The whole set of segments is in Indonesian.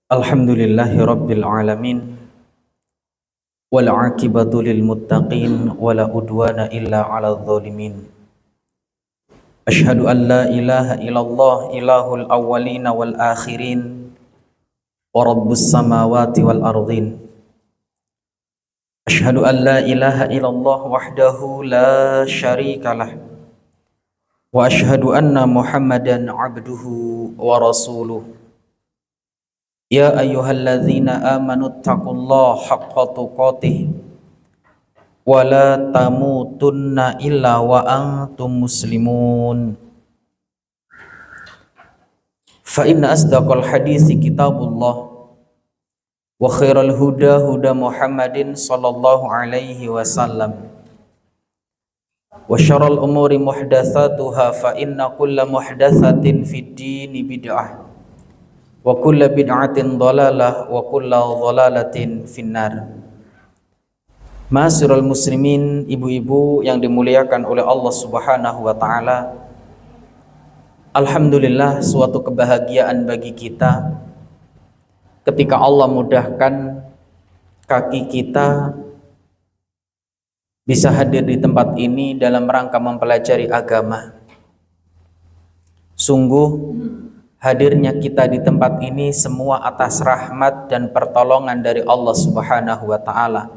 Alhamdulillahi Rabbil Alamin wal aqibatu lil muttaqin wala udwana illa 'alal zalimin. Asyhadu an la ilaha illallah ilahul awwalin wal akhirin wa rabbus samawati wal ardin. Asyhadu an la ilaha illallah wahdahu la syarikalah wa asyhadu anna Muhammadan 'abduhu wa rasuluh. Ya ayyuhalladzina amanu taqullaha haqqa tuqatih wa la tamutunna illa wa antum muslimun. Fa inna asdaqal hadisi kitabullah wa khairal huda huda Muhammadin sallallahu alaihi wasallam wa syarral umuri muhdatsatuha fa inna kulla muhdatsatin fid dini bid'ah wa kulla bid'atin dhalalah wa kulla dhalalatin finnar. Ma'asyiral muslimin, ibu-ibu yang dimuliakan oleh Allah Subhanahu wa taala. Alhamdulillah, suatu kebahagiaan bagi kita ketika Allah mudahkan kaki kita bisa hadir di tempat ini dalam rangka mempelajari agama. Sungguh hadirnya kita di tempat ini semua atas rahmat dan pertolongan dari Allah Subhanahu wa taala.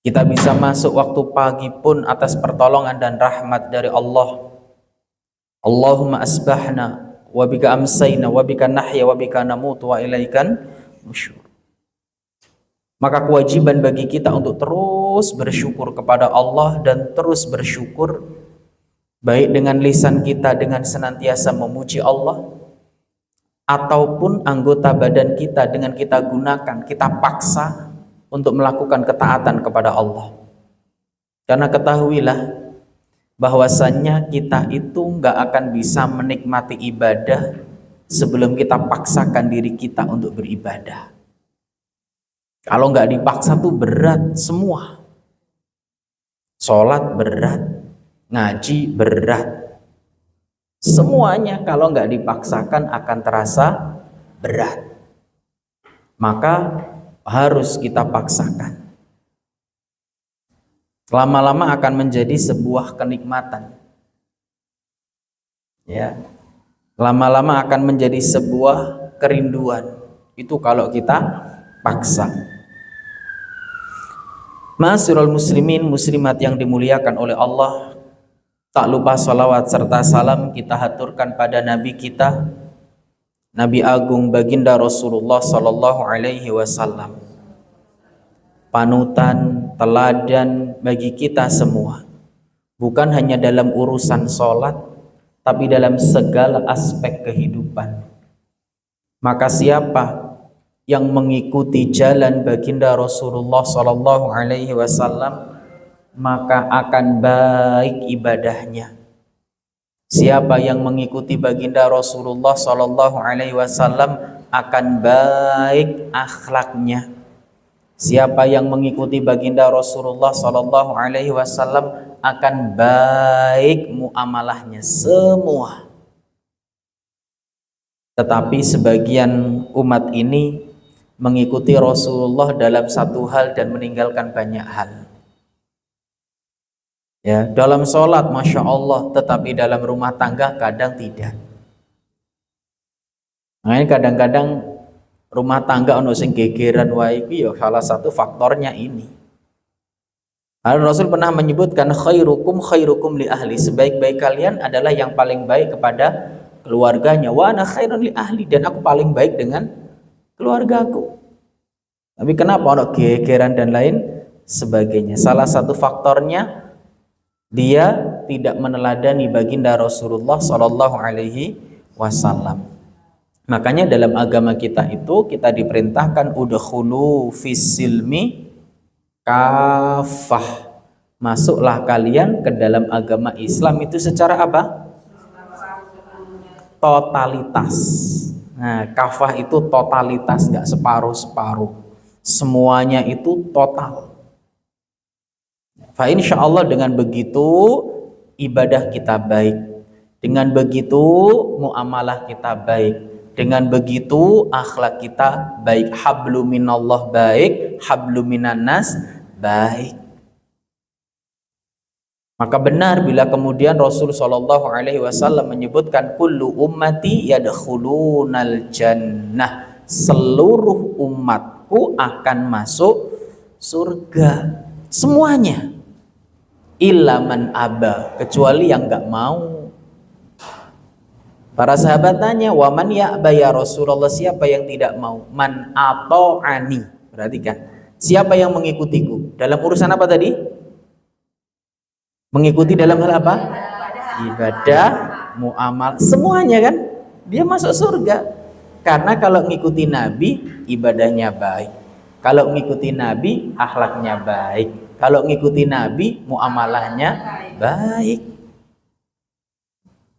Kita bisa masuk waktu pagi pun atas pertolongan dan rahmat dari Allah. Allahumma asbahna wa bika amsayna wa bika nahya wa bika namutu wa ilaikan nusyur. Maka kewajiban bagi kita untuk terus bersyukur kepada Allah dan terus bersyukur baik dengan lisan kita dengan senantiasa memuji Allah ataupun anggota badan kita dengan kita gunakan, kita paksa untuk melakukan ketaatan kepada Allah. Karena ketahuilah bahwasannya kita itu nggak akan bisa menikmati ibadah sebelum kita paksakan diri kita untuk beribadah. Kalau nggak dipaksa tuh berat semua. Sholat berat, ngaji berat, semuanya kalau nggak dipaksakan akan terasa berat. Maka harus kita paksakan. Lama-lama akan menjadi sebuah kenikmatan. Ya. Lama-lama akan menjadi sebuah kerinduan. Itu kalau kita paksa. Ma'asyiral muslimin muslimat yang dimuliakan oleh Allah, tak lupa salawat serta salam kita haturkan pada Nabi kita, Nabi Agung Baginda Rasulullah sallallahu alaihi wasallam. Panutan, teladan bagi kita semua. Bukan hanya dalam urusan sholat, tapi dalam segala aspek kehidupan. Maka siapa yang mengikuti jalan baginda Rasulullah sallallahu alaihi wasallam, maka akan baik ibadahnya. Siapa yang mengikuti baginda Rasulullah sallallahu alaihi wasallam akan baik akhlaknya. Siapa yang mengikuti baginda Rasulullah sallallahu alaihi wasallam akan baik muamalahnya semua. Tetapi sebagian umat ini mengikuti Rasulullah dalam satu hal dan meninggalkan banyak hal. Ya, dalam sholat Masya Allah, tetapi dalam rumah tangga kadang tidak. Nah, kadang-kadang rumah tangga ono sing gegeran wae iki ya salah satu faktornya ini. Rasul pernah menyebutkan khairukum khairukum li ahli, sebaik-baik kalian adalah yang paling baik kepada keluarganya. Wa ana khairun li ahli, dan aku paling baik dengan keluargaku. Tapi kenapa ono gegeran dan lain sebagainya? Salah satu faktornya dia tidak meneladani baginda Rasulullah sallallahu alaihi wasallam. Makanya dalam agama kita itu kita diperintahkan udkhulu fis silmi kafah. Masuklah kalian ke dalam agama Islam itu secara apa? Totalitas. Nah, kafah itu totalitas, enggak separuh-separuh. Semuanya itu total. Fa insyaallah dengan begitu ibadah kita baik. Dengan begitu muamalah kita baik. Dengan begitu akhlak kita baik, hablum minallah baik, hablum minan nas baik. Maka benar bila kemudian Rasul Shallallahu Alaihi Wasallam menyebutkan kullu ummati yadkhulunal jannah, seluruh umatku akan masuk surga semuanya, illa man aba, kecuali yang nggak mau. Para sahabat tanya, wa man ya'ba ya Rasulullah, siapa yang tidak mau? Man ata'ani, perhatikan, siapa yang mengikutiku dalam urusan apa tadi? Mengikuti dalam hal apa? Ibadah, muamal, semuanya kan dia masuk surga. Karena kalau ngikuti Nabi ibadahnya baik, kalau ngikuti Nabi akhlaknya baik, kalau ngikuti Nabi muamalahnya baik.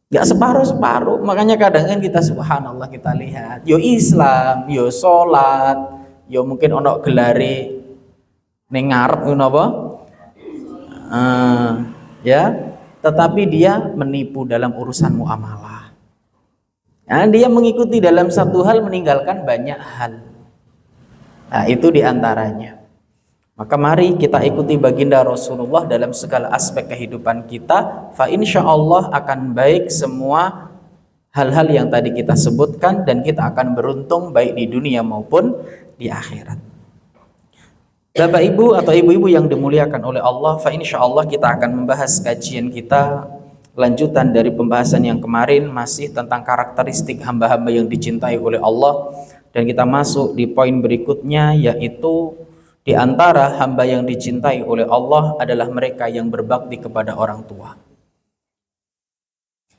Gak separuh-separuh. Makanya kadang kan kita subhanallah, kita lihat yo Islam, yo sholat, yo mungkin ono gelare ning ngarep ngono apa? Ya, tetapi dia menipu dalam urusan muamalah. Nah, dia mengikuti dalam satu hal, meninggalkan banyak hal. Nah, itu diantaranya. Maka mari kita ikuti baginda Rasulullah dalam segala aspek kehidupan kita. Fa insyaallah akan baik semua hal-hal yang tadi kita sebutkan, dan kita akan beruntung baik di dunia maupun di akhirat. Bapak Ibu atau ibu-ibu yang dimuliakan oleh Allah, fa insyaallah kita akan membahas kajian kita lanjutan dari pembahasan yang kemarin, masih tentang karakteristik hamba-hamba yang dicintai oleh Allah, dan kita masuk di poin berikutnya, yaitu di antara hamba yang dicintai oleh Allah adalah mereka yang berbakti kepada orang tua.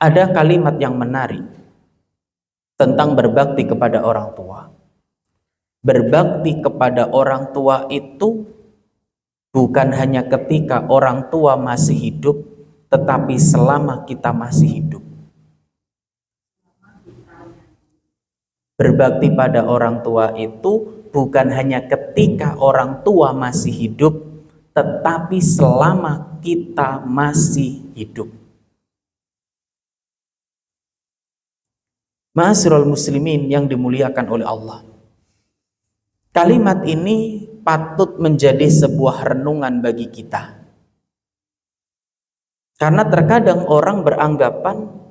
Ada kalimat yang menarik tentang berbakti kepada orang tua. Berbakti kepada orang tua itu bukan hanya ketika orang tua masih hidup, tetapi selama kita masih hidup. Berbakti pada orang tua itu bukan hanya ketika orang tua masih hidup, tetapi selama kita masih hidup. Ma'asyiral muslimin yang dimuliakan oleh Allah, kalimat ini patut menjadi sebuah renungan bagi kita. Karena terkadang orang beranggapan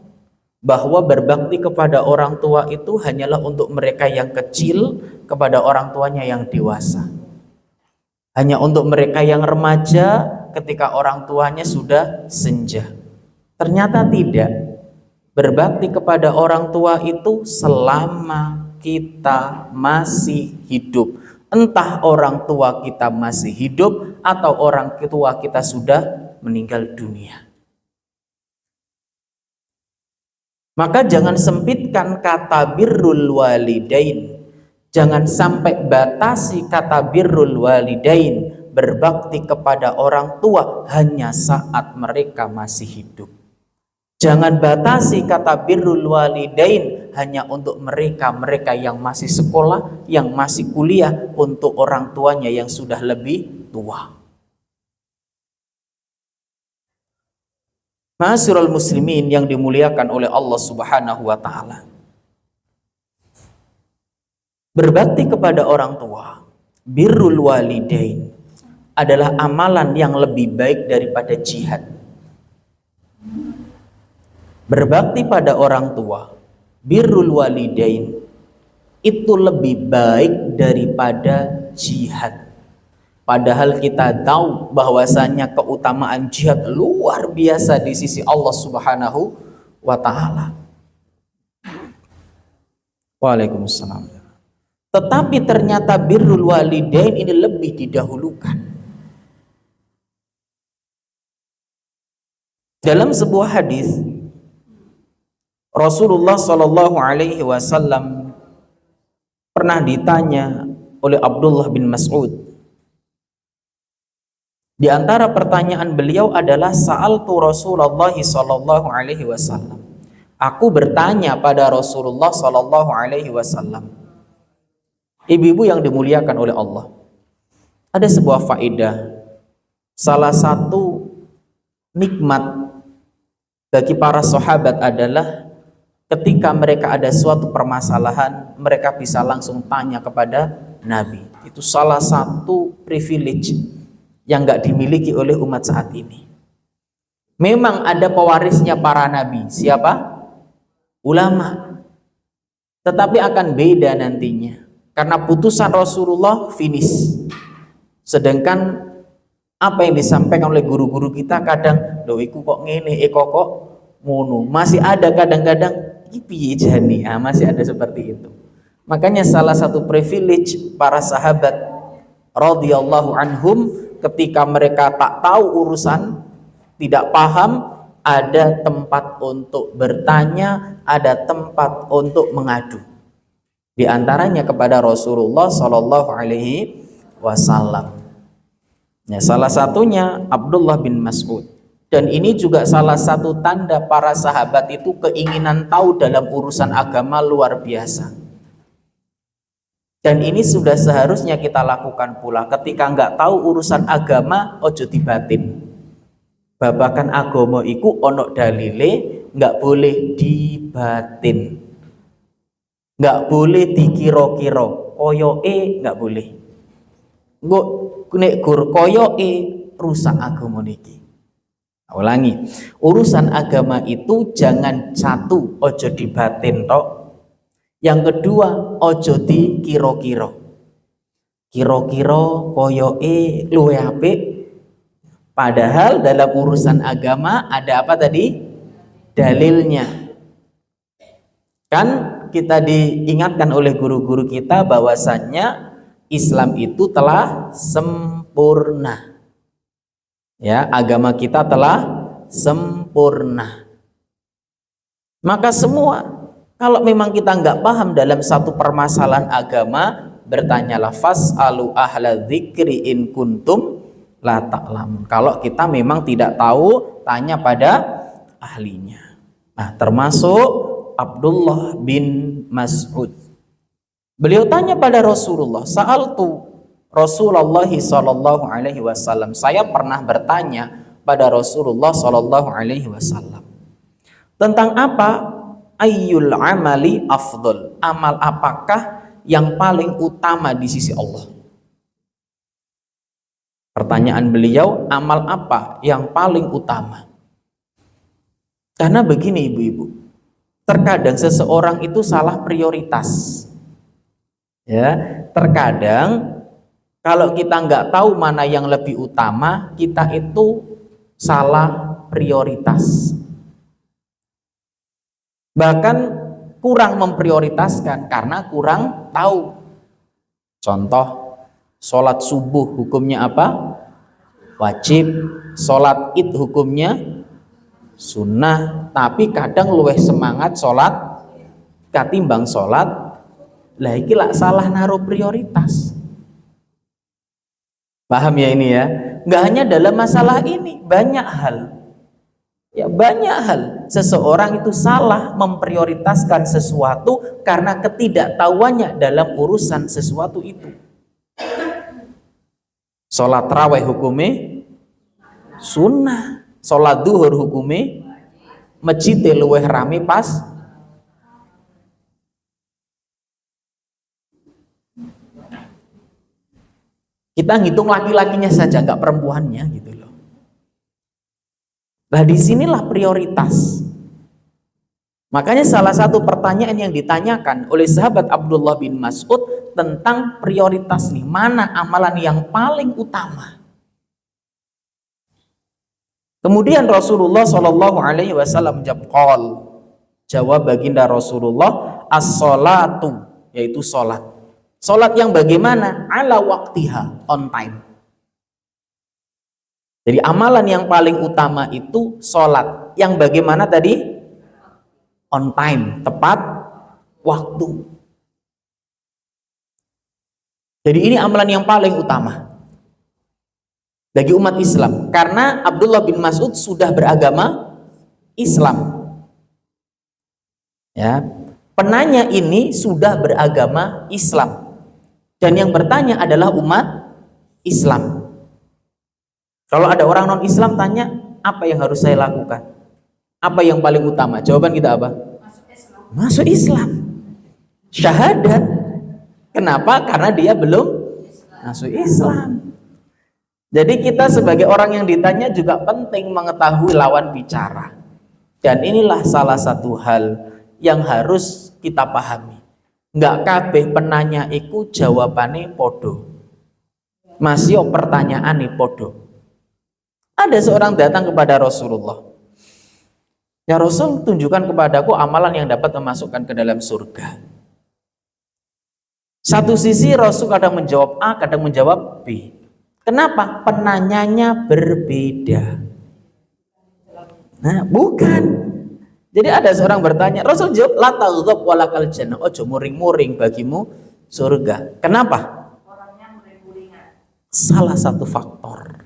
bahwa berbakti kepada orang tua itu hanyalah untuk mereka yang kecil kepada orang tuanya yang dewasa. Hanya untuk mereka yang remaja ketika orang tuanya sudah senja. Ternyata tidak. Berbakti kepada orang tua itu selama kita masih hidup. Entah orang tua kita masih hidup atau orang tua kita sudah meninggal dunia. Maka jangan sempitkan kata birrul walidain. Jangan sampai batasi kata birrul walidain, berbakti kepada orang tua hanya saat mereka masih hidup. Jangan batasi kata birrul walidain hanya untuk mereka yang masih sekolah, yang masih kuliah, untuk orang tuanya yang sudah lebih tua. Ma'asyiral muslimin yang dimuliakan oleh Allah Subhanahu wa taala. Berbakti kepada orang tua, birrul walidain, adalah amalan yang lebih baik daripada jihad. Berbakti pada orang tua, birrul walidain, itu lebih baik daripada jihad. Padahal kita tahu bahwasanya keutamaan jihad luar biasa di sisi Allah Subhanahu wa taala. Waalaikumsalam. Tetapi ternyata birrul walidain ini lebih didahulukan. Dalam sebuah hadis, Rasulullah Shallallahu Alaihi Wasallam pernah ditanya oleh Abdullah bin Mas'ud. Di antara pertanyaan beliau adalah sa'altu Rasulullah Shallallahu Alaihi Wasallam. Aku bertanya pada Rasulullah Shallallahu Alaihi Wasallam. Ibu-ibu yang dimuliakan oleh Allah, ada sebuah faedah. Salah satu nikmat bagi para sahabat adalah ketika mereka ada suatu permasalahan, mereka bisa langsung tanya kepada Nabi. Itu salah satu privilege yang nggak dimiliki oleh umat saat ini. Memang ada pewarisnya para nabi, siapa? Ulama. Tetapi akan beda nantinya, karena putusan Rasulullah finish. Sedangkan apa yang disampaikan oleh guru-guru kita kadang, loh iku kok ngene, kok ngono. Masih ada kadang-kadang, piye jani, masih ada seperti itu. Makanya salah satu privilege para sahabat radhiyallahu anhum, ketika mereka tak tahu urusan, tidak paham, ada tempat untuk bertanya, ada tempat untuk mengadu. Di antaranya kepada Rasulullah Shallallahu Alaihi Wasallam. Ya, salah satunya Abdullah bin Mas'ud. Dan ini juga salah satu tanda para sahabat itu keinginan tahu dalam urusan agama luar biasa. Dan ini sudah seharusnya kita lakukan pula. Ketika nggak tahu urusan agama, ojo dibatin. Babakan agama iku ono dalile, nggak boleh dibatin, nggak boleh dikira-kira, koyoke nggak boleh. Nggak nek gur koyoke rusak agama niki. Ulangi, urusan agama itu jangan satu, ojo dibatin tok. Yang kedua, ojo dikira-kira. Kira-kira koyoke luwe apik. Padahal dalam urusan agama ada apa tadi? Dalilnya. Kan kita diingatkan oleh guru-guru kita bahwasannya Islam itu telah sempurna. Ya, agama kita telah sempurna. Maka semua, kalau memang kita nggak paham dalam satu permasalahan agama, bertanyalah fas'alu ahla dzikri in kuntum la ta'lamun. Kalau kita memang tidak tahu, tanya pada ahlinya. Nah, termasuk Abdullah bin Mas'ud. Beliau tanya pada Rasulullah, sa'altu Rasulullah sallallahu alaihi wasallam. Saya pernah bertanya pada Rasulullah sallallahu alaihi wasallam. Tentang apa? Ayyul amali afdol. Amal apakah yang paling utama di sisi Allah? Pertanyaan beliau, amal apa yang paling utama? Karena begini ibu-ibu, terkadang seseorang itu salah prioritas. Ya, terkadang kalau kita nggak tahu mana yang lebih utama, kita itu salah prioritas. Bahkan kurang memprioritaskan karena kurang tahu. Contoh, sholat subuh hukumnya apa? Wajib. Sholat id hukumnya sunnah. Tapi kadang luweh semangat sholat katimbang sholat. Lah iki lak salah naruh prioritas. Paham ya ini ya? Nggak hanya dalam masalah ini, banyak hal. Ya, banyak hal. Seseorang itu salah memprioritaskan sesuatu karena ketidaktahuannya dalam urusan sesuatu itu. Sholat raweh hukumnya sunnah, sholat duhur hukumnya masjid luweh rame pas. Kita ngitung laki-lakinya saja, nggak perempuannya gitu loh. Nah, disinilah prioritas. Makanya salah satu pertanyaan yang ditanyakan oleh sahabat Abdullah bin Mas'ud tentang prioritas nih, mana amalan yang paling utama. Kemudian Rasulullah Shallallahu Alaihi Wasallam jawab baginda Rasulullah, as-sholatu, yaitu sholat. Sholat yang bagaimana? Ala waktiha, on time. Jadi amalan yang paling utama itu sholat. Yang bagaimana tadi? On time, tepat waktu. Jadi ini amalan yang paling utama bagi umat Islam, karena Abdullah bin Mas'ud sudah beragama Islam. Ya, penanya ini sudah beragama Islam, dan yang bertanya adalah umat Islam. Kalau ada orang non Islam tanya, apa yang harus saya lakukan? Apa yang paling utama? Jawaban kita apa? masuk Islam. Syahadat. Kenapa? Karena dia belum masuk Islam. Jadi kita sebagai orang yang ditanya juga penting mengetahui lawan bicara. Dan inilah salah satu hal yang harus kita pahami. Nggak kabeh penanya iku jawabane podo. Masih pertanyaan podo. Ada seorang datang kepada Rasulullah. Ya Rasul, tunjukkan kepadaku amalan yang dapat memasukkan ke dalam surga. Satu sisi Rasul kadang menjawab A, kadang menjawab B. Kenapa? Penanyanya berbeda. Nah, bukan. Jadi ada seorang bertanya, Rasul jawab, la taghdab walakal jannah. Ojo muring-muring bagimu surga. Kenapa? Salah satu faktor.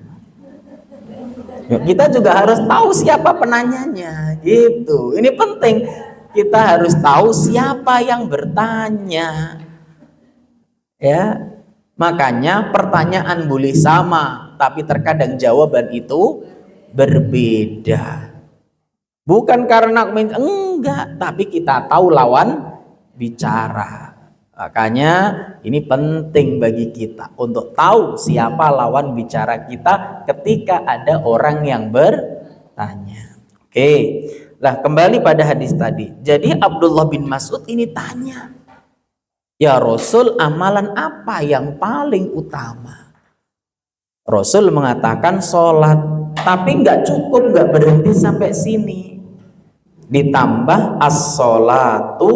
Kita juga harus tahu siapa penanyanya, gitu. Ini penting. Kita harus tahu siapa yang bertanya. Ya. Makanya pertanyaan boleh sama, tapi terkadang jawaban itu berbeda. Bukan karena enggak, tapi kita tahu lawan bicara. Makanya ini penting bagi kita untuk tahu siapa lawan bicara kita ketika ada orang yang bertanya. Oke. Lah kembali pada hadis tadi. Jadi Abdullah bin Mas'ud ini tanya, ya Rasul, amalan apa yang paling utama? Rasul mengatakan sholat, tapi nggak cukup, nggak berhenti sampai sini. Ditambah as-sholatu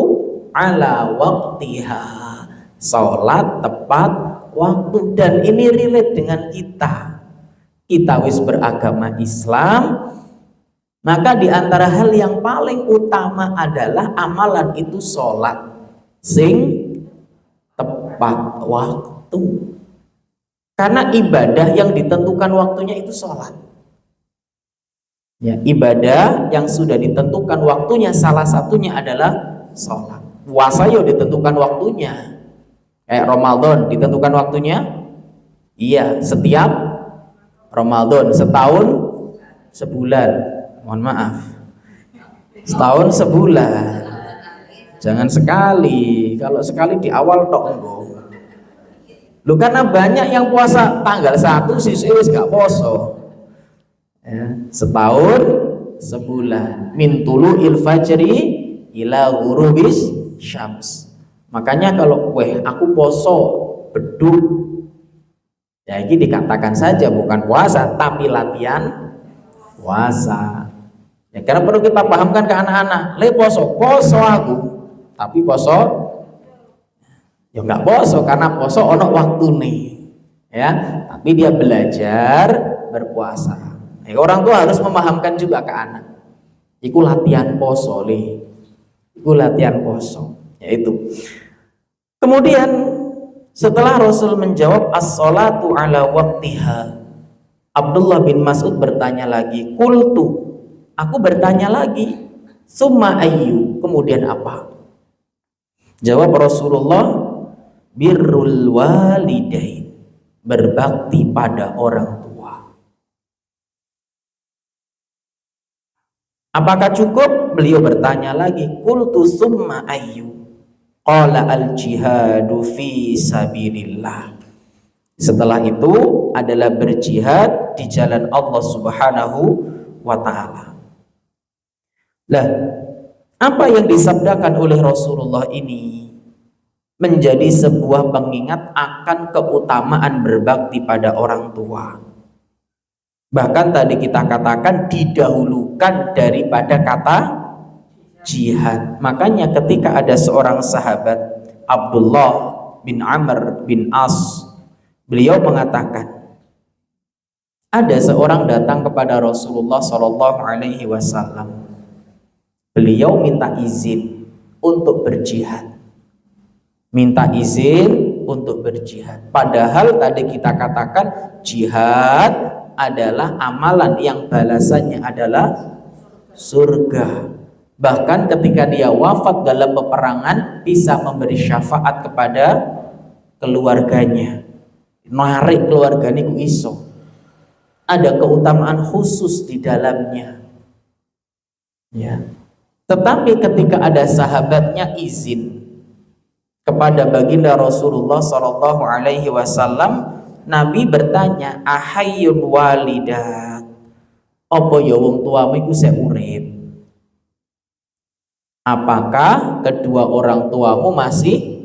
ala waktiha, sholat tepat waktu. Dan ini relate dengan kita. Kita wis beragama Islam, maka di antara hal yang paling utama adalah amalan itu sholat sing tepat waktu. Karena ibadah yang ditentukan waktunya itu sholat. Ya, ibadah yang sudah ditentukan waktunya salah satunya adalah sholat. Puasa ya ditentukan waktunya. Kayak Ramadan ditentukan waktunya. Iya, setiap Ramadan, setahun sebulan. Mohon maaf. Setahun sebulan. Jangan sekali. Kalau sekali di awal tok enggak. Lu karena banyak yang puasa tanggal 1 siswa wis gak poso. Ya, setahun sebulan. Min tulu'il fajri ila ghurubis syams. Makanya kalau aku poso beduk, ya ini dikatakan saja bukan puasa tapi latihan puasa. Ya, karena perlu kita pahamkan ke anak-anak, le poso aku, tapi poso ya nggak poso karena poso ono waktu nih, ya. Tapi dia belajar berpuasa. Ya, orang tua harus memahamkan juga ke anak. Iku latihan poso le, iku latihan poso, yaitu. Kemudian setelah Rasul menjawab as-sholatu ala waktiha, Abdullah bin Mas'ud bertanya lagi, qultu, aku bertanya lagi, summa ayyu, kemudian apa? Jawab Rasulullah, birrul walidain, berbakti pada orang tua. Apakah cukup? Beliau bertanya lagi, qultu summa ayyu, qala al jihadu fi sabilillah. Setelah itu adalah berjihad di jalan Allah Subhanahu wa ta'ala. Lah, apa yang disabdakan oleh Rasulullah ini menjadi sebuah pengingat akan keutamaan berbakti pada orang tua. Bahkan tadi kita katakan didahulukan daripada kata jihad. Makanya ketika ada seorang sahabat Abdullah bin Amr bin As, beliau mengatakan, ada seorang datang kepada Rasulullah Shallallahu Alaihi Wasallam. Beliau minta izin untuk berjihad. Minta izin untuk berjihad. Padahal tadi kita katakan jihad adalah amalan yang balasannya adalah surga. Bahkan ketika dia wafat dalam peperangan bisa memberi syafaat kepada keluarganya. Narik keluarganya ku iso. Ada keutamaan khusus di dalamnya. Ya. Tetapi ketika ada sahabatnya izin kepada baginda Rasulullah Shallallahu Alaihi Wasallam, Nabi bertanya, ahayyun walidak, apa ya wong tuamu iku sik urip? Apakah kedua orang tuamu masih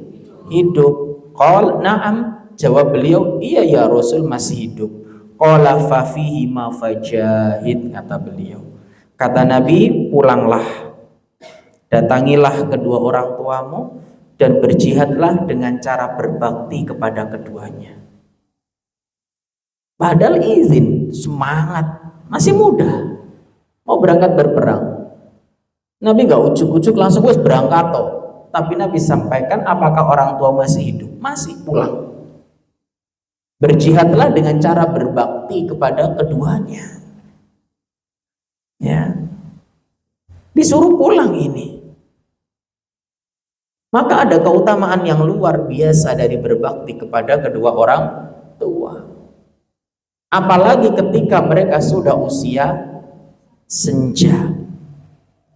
hidup? Qal na'am, jawab beliau, iya ya Rasul, masih hidup. Qala fa fihi ma fajahid, kata beliau. Kata Nabi, pulanglah, datangilah kedua orang tuamu dan berjihadlah dengan cara berbakti kepada keduanya. Padahal izin, semangat, masih muda, mau berangkat berperang. Nabi nggak ujuk-ujuk langsung wes berangkat toh. Tapi Nabi sampaikan, apakah orang tua masih hidup? Masih, pulang. Berjihadlah dengan cara berbakti kepada keduanya. Ya, disuruh pulang ini. Maka ada keutamaan yang luar biasa dari berbakti kepada kedua orang tua. Apalagi ketika mereka sudah usia senja.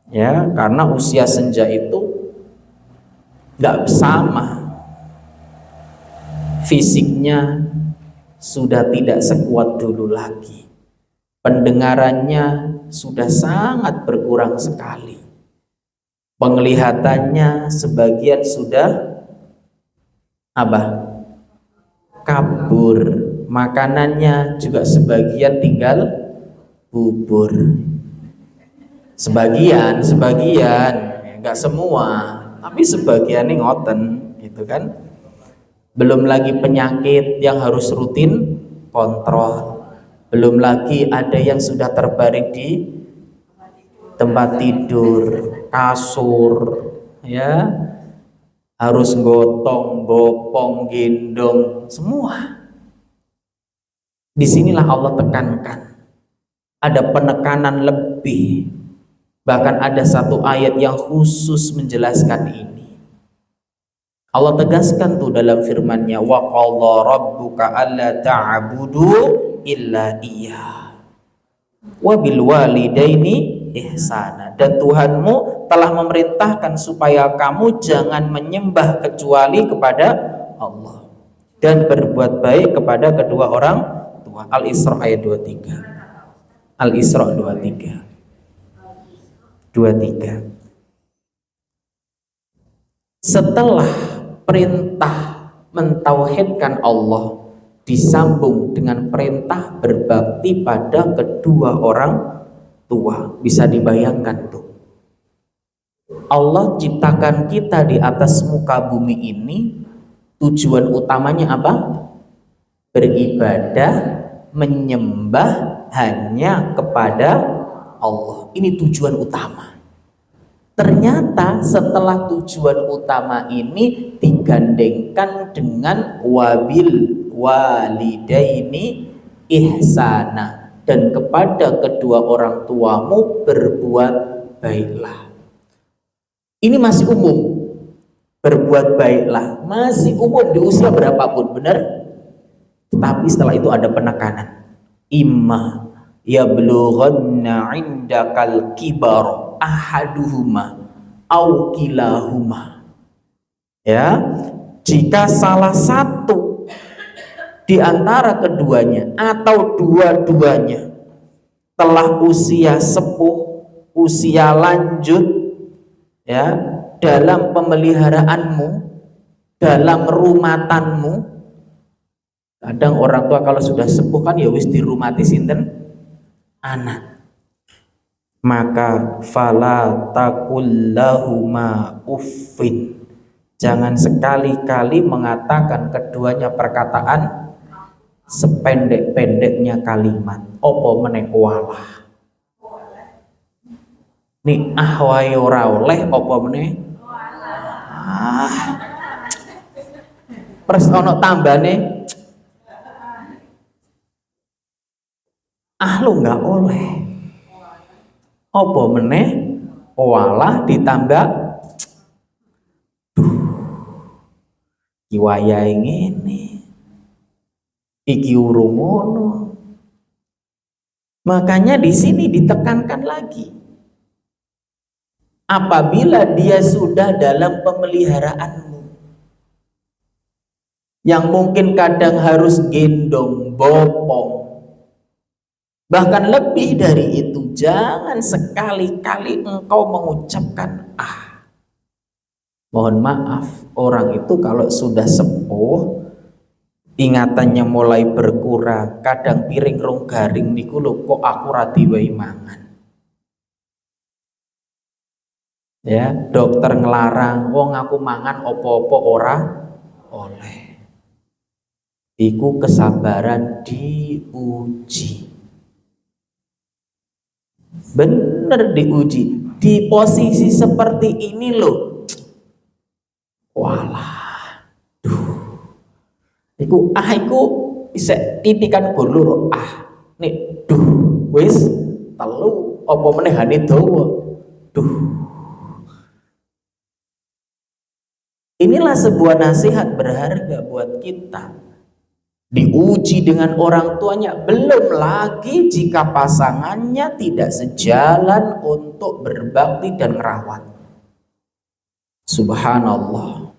Ya, karena usia senja itu nggak sama, fisiknya sudah tidak sekuat dulu lagi, pendengarannya sudah sangat berkurang sekali, penglihatannya sebagian sudah kabur, makanannya juga sebagian tinggal bubur, sebagian nggak semua, tapi sebagiannya ngoten gitu kan. Belum lagi penyakit yang harus rutin kontrol, belum lagi ada yang sudah terbaring di tempat tidur, kasur, ya harus gotong, bopong, gendong, semua. Disinilah Allah tekankan, ada penekanan lebih. Bahkan ada satu ayat yang khusus menjelaskan ini. Allah tegaskan tuh dalam firman-Nya, wa qadha rabbuka alla ta'budu illa iyyah wa bil walidaini ihsana. Dan Tuhanmu telah memerintahkan supaya kamu jangan menyembah kecuali kepada Allah dan berbuat baik kepada kedua orang tua. Al-Isra ayat 23. Al-Isra 23. Setelah perintah mentauhidkan Allah disambung dengan perintah berbakti pada kedua orang tua, bisa dibayangkan tuh, Allah ciptakan kita di atas muka bumi ini, tujuan utamanya apa? Beribadah, menyembah hanya kepada Allah. Ini tujuan utama. Ternyata setelah tujuan utama ini digandengkan dengan wabil walidaini ihsana, dan kepada kedua orang tuamu berbuat baiklah. Ini masih umum, berbuat baiklah masih umum di usia berapapun, benar? Tapi setelah itu ada penekanan, imma yablughanna indakal kibar ahaduhuma au kilahuma. Ya, jika salah satu di antara keduanya atau dua-duanya telah usia sepuh, usia lanjut, ya, dalam pemeliharaanmu, dalam rumatanmu. Kadang orang tua kalau sudah sepuh kan ya wis dirumati sinten anak. Maka fala takullahuma uffin, jangan sekali-kali mengatakan keduanya perkataan sependek-pendeknya kalimat, opo meneh walah. Nih wae ora oleh opo meneh pres ono tambane lu nggak oleh, apa meneh walah ditambah kiwayai ngene iki urung ngono. Makanya di sini ditekankan lagi, apabila dia sudah dalam pemeliharaanmu, yang mungkin kadang harus gendong, bopong, bahkan lebih dari itu. Jangan sekali-kali engkau mengucapkan mohon maaf, orang itu kalau sudah sepuh, ingatannya mulai berkurang, kadang piring rong garing niku lho kok aku ra diwehi mangan. Ya, dokter ngelarang, wong aku mangan opo-opo ora oleh. Iku kesabaran diuji. Bener diuji. Di posisi seperti ini loh, walah, iku bisa titikan gulu nih wis telu apa menehane dawa. Inilah sebuah nasihat berharga buat kita. Diuji dengan orang tuanya, belum lagi jika pasangannya tidak sejalan untuk berbakti dan merawat. Subhanallah,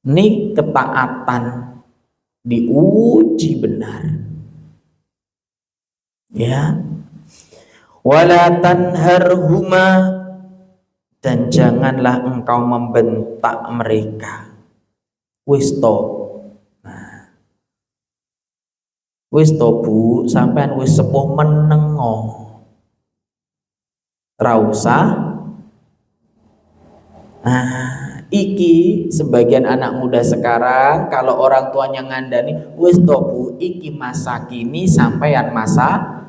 ini ketaatan diuji benar. Ya, wala tanharhuma, dan janganlah engkau membentak mereka. Wis to Bu, sampean wis sepuh menengo, ra usah. Iki sebagian anak muda sekarang kalau orang tuanya ngandani, wis to Bu, iki masa kini sampean masa.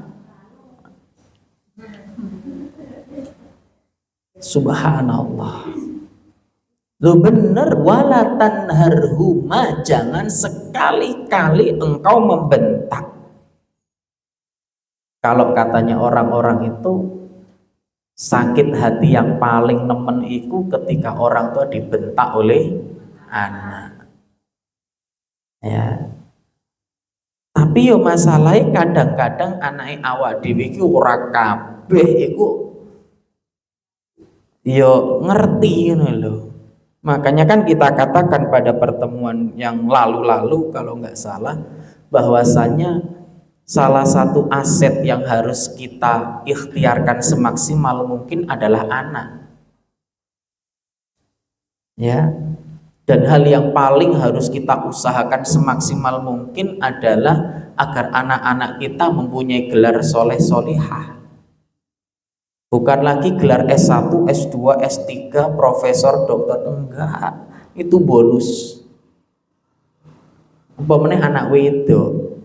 Subhanallah. Lo bener, wala tanharhuma, jangan sekali-kali engkau membentak. Kalau katanya orang-orang itu, sakit hati yang paling nemen itu ketika orang tua dibentak oleh anak. Ya. Tapi yo masalahnya kadang-kadang anake awak dhewe iki ora kabeh iku yo ngerti ngono lho. Makanya kan kita katakan pada pertemuan yang lalu-lalu kalau nggak salah, bahwasanya salah satu aset yang harus kita ikhtiarkan semaksimal mungkin adalah anak. Ya. Dan hal yang paling harus kita usahakan semaksimal mungkin adalah agar anak-anak kita mempunyai gelar soleh solihah. Bukan lagi gelar S1, S2, S3, profesor, dokter, enggak. Itu bonus. Umpamanya anak wedok,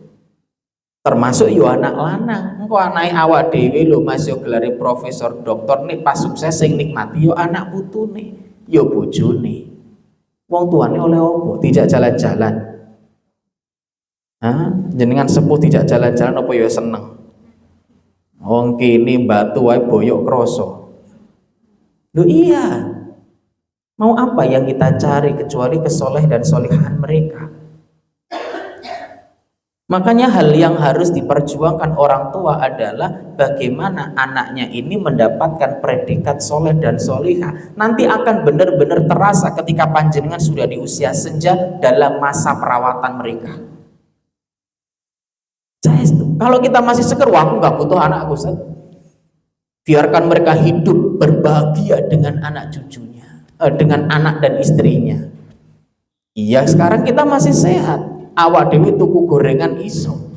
termasuk yo anak lanang. Engko anake awak dhewe lho Mas yo gelare profesor, dokter, nih pas sukses sing nikmati yo anak putune, yo bojone. Wong tuane oleh opo? Tidak jalan-jalan. Jenengan sepuh tidak jalan-jalan apa yo seneng? Wong kene batu wae boyok kroso. Loh iya. Mau apa yang kita cari kecuali kesoleh dan solehan mereka? Makanya hal yang harus diperjuangkan orang tua adalah bagaimana anaknya ini mendapatkan predikat soleh dan solihah. Nanti akan benar-benar terasa ketika panjenengan sudah di usia senja dalam masa perawatan mereka. Kalau kita masih seger, wah aku nggak butuh anak aku, Ustaz. Biarkan mereka hidup berbahagia dengan anak cucunya, dengan anak dan istrinya. Iya, sekarang kita masih sehat. Awak dewi tuku gorengan iso,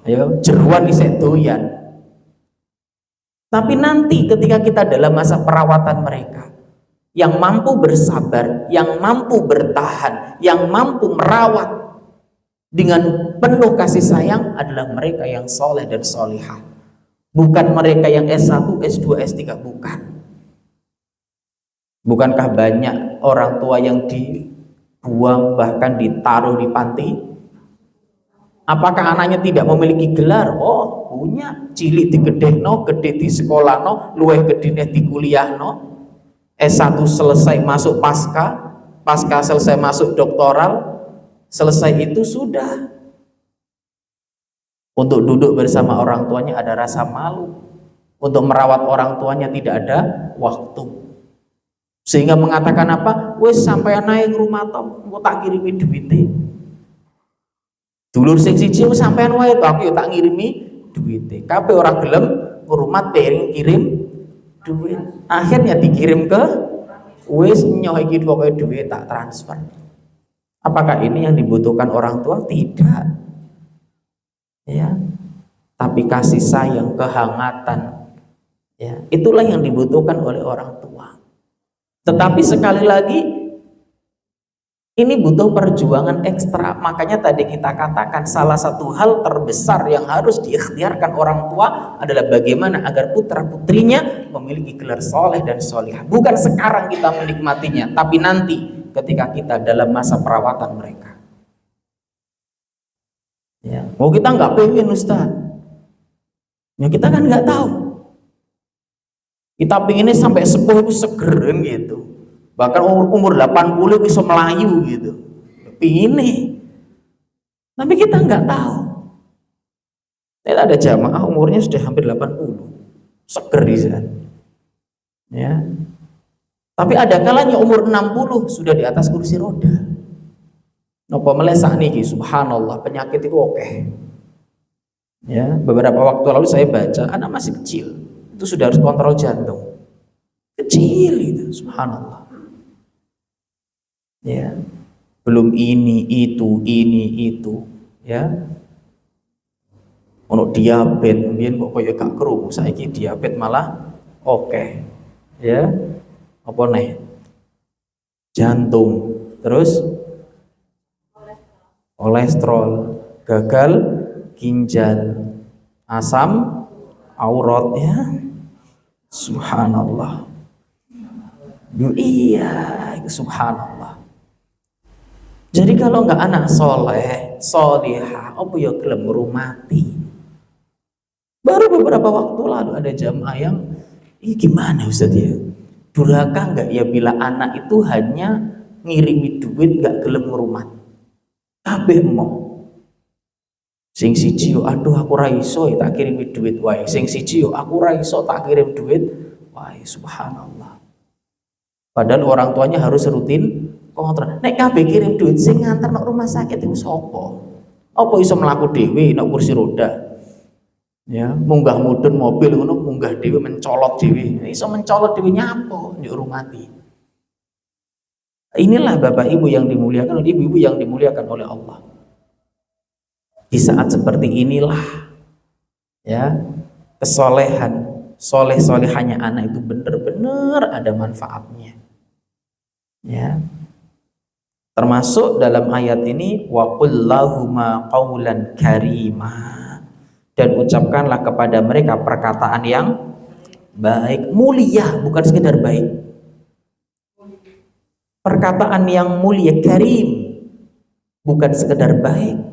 ayo jeruan isek doyan. Tapi nanti ketika kita dalam masa perawatan mereka, yang mampu bersabar, yang mampu bertahan, yang mampu merawat dengan penuh kasih sayang adalah mereka yang soleh dan solihah. Bukan mereka yang S1, S2, S3, bukan. Bukankah banyak orang tua yang dibuang bahkan ditaruh di panti? Apakah anaknya tidak memiliki gelar? Oh, punya. Cilik di gedehno, gede di sekolah no, luweh gedene di kuliah no. S1 selesai masuk pasca selesai masuk doktoral. Selesai itu sudah. Untuk duduk bersama orang tuanya ada rasa malu. untuk merawat orang tuanya tidak ada waktu, sehingga mengatakan apa, wes sampai naik rumah tau engko tak kirimi duwite. Dulur sing siji sampean wae to aku yo tak ngirimi duwite. Kabeh ora gelem ngrumat piring kirim duit. Akhirnya dikirim ke wes nyoh iki pokoke duit tak transfer. Apakah ini yang dibutuhkan orang tua? Tidak. Ya. Tapi kasih sayang, kehangatan, ya, itulah yang dibutuhkan oleh orang tua. Tetapi sekali lagi ini butuh perjuangan ekstra. Makanya tadi kita katakan salah satu hal terbesar yang harus diikhtiarkan orang tua adalah bagaimana agar putra putrinya memiliki gelar soleh dan solihah. Bukan sekarang kita menikmatinya, tapi nanti ketika kita dalam masa perawatan mereka. Ya, mau kita nggak pengen Ustaz, ya kita kan nggak tahu. Kita pengennya sampai sepuh itu seger gitu. Bahkan umur 80 bisa melayu gitu. Pengennya. Tapi kita nggak tahu. Tidak ada jamaah umurnya sudah hampir 80. Seger di sana. Ya. Tapi ada kalanya umur 60 sudah di atas kursi roda. Napa melesak niki subhanallah, penyakit itu oke. Ya, beberapa waktu lalu saya baca anak masih kecil itu sudah harus kontrol jantung. Kecil itu, subhanallah. Ya. Belum ini itu, ya. Ono diabetes, mbiyen kok koyo gak krungu, saiki diabetes malah oke. Ya. Apa nih? Jantung, terus kolesterol, gagal ginjal, asam aurat, ya. Subhanallah. Iya, subhanallah. Jadi kalau nggak anak soleh, solihah, apa ya gelem ngurmati. Baru beberapa waktu lalu ada jamaah yang, gimana Ustaz ya? Durhaka nggak ya bila anak itu hanya ngirimi duit nggak gelem ngurmat? Kabeh mau. Sing siji yo aduh aku ra iso tak kirimi duit wae. Sing siji yo aku ra iso tak kirim duit wae, subhanallah. Padahal orang tuanya harus rutin kontrol. Nek kabeh kirim duit sing nganter nang rumah sakit iku sapa? Apa iso mlaku dhewe nang kursi roda? Ya, munggah mudhun mobil ngono munggah dhewe mencolot dhewe. Iso mencolot dhewe nyapo ndek rumati. Inilah Bapak Ibu yang dimuliakan, ibu-ibu yang dimuliakan oleh Allah. Di saat seperti inilah, ya, kesolehan, soleh-solehannya anak itu benar-benar ada manfaatnya. Ya. Termasuk dalam ayat ini wa qul lahuma qaulan karima, dan ucapkanlah kepada mereka perkataan yang baik, mulia, bukan sekedar baik. Perkataan yang mulia, karim, bukan sekedar baik.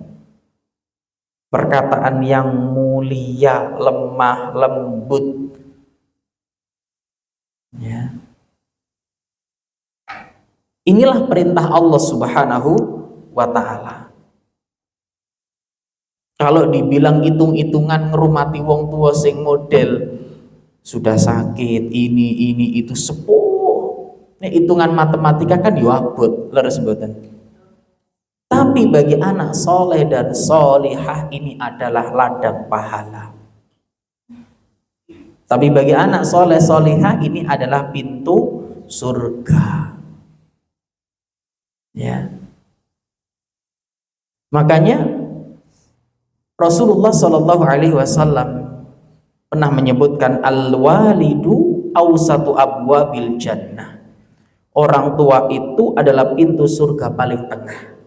Perkataan yang mulia, lemah, lembut. Ya. Inilah perintah Allah Subhanahu wa ta'ala. Kalau dibilang hitung-hitungan ngerumati wong tua sing model sudah sakit, ini itu sepuh. Ini hitungan matematika kan yo abot, leres mboten. Tapi bagi anak soleh dan solihah ini adalah ladang pahala. Tapi bagi anak soleh solihah ini adalah pintu surga. Ya. Makanya Rasulullah Shallallahu Alaihi Wasallam pernah menyebutkan al-walidu awsatu abwabil jannah. Orang tua itu adalah pintu surga paling tengah.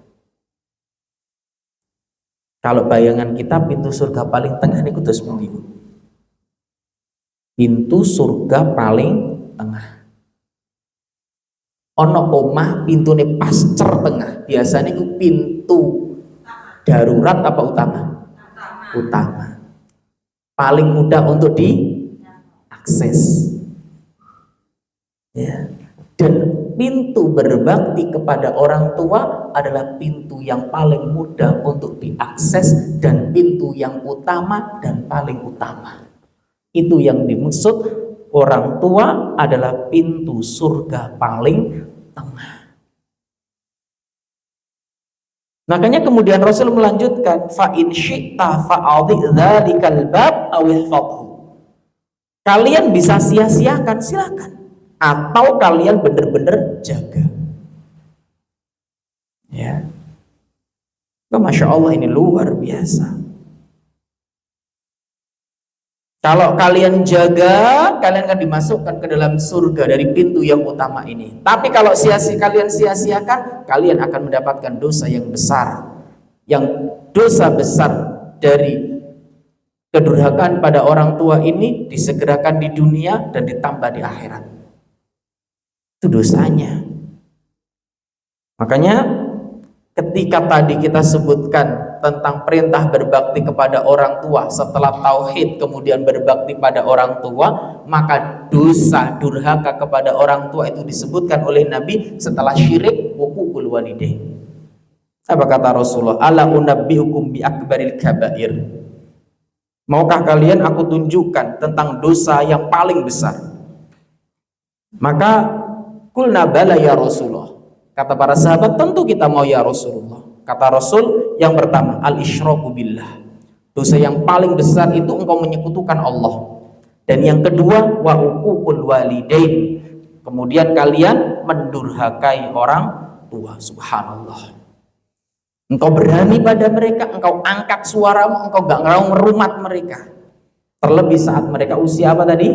Kalau bayangan kita pintu surga paling tengah ini kudu sepundi? Pintu surga paling tengah. Ono omah pintune pas cer tengah. Biasanya itu pintu darurat apa utama? Utama. Paling mudah untuk diakses. Ya. Dan pintu berbakti kepada orang tua adalah pintu yang paling mudah untuk diakses dan pintu yang utama dan paling utama. Itu yang dimaksud orang tua adalah pintu surga paling tengah. Makanya kemudian Rasul melanjutkan, fa in syi'ta fa'adhi dzalikal bab aw ihfadhu. Kalian bisa sia-siakan, silakan, atau kalian benar-benar jaga. Ya. Masya Allah, ini luar biasa. Kalau kalian jaga, kalian akan dimasukkan ke dalam surga dari pintu yang utama ini. Tapi kalau kalian sia-siakan, kalian akan mendapatkan dosa yang besar. Yang dosa besar dari kedurhakaan pada orang tua ini disegerakan di dunia dan ditambah di akhirat. Itu dosanya. Makanya ketika tadi kita sebutkan tentang perintah berbakti kepada orang tua, setelah tauhid kemudian berbakti pada orang tua, maka dosa durhaka kepada orang tua itu disebutkan oleh Nabi setelah syirik, uququl walidain. Apa kata Rasulullah? Ala unabbiukum bi akbaril kabair. Maukah kalian aku tunjukkan tentang dosa yang paling besar? Maka qulna bala ya Rasulullah. Kata para sahabat, tentu kita mau ya Rasulullah. Kata Rasul, yang pertama, al-isyraku billah. Dosa yang paling besar itu engkau menyekutukan Allah. Dan yang kedua, wa uququl walidain. Kemudian kalian mendurhakai orang tua. Subhanallah. Engkau berani pada mereka, engkau angkat suaramu, engkau gak mau merumat mereka. Terlebih saat mereka usia apa tadi?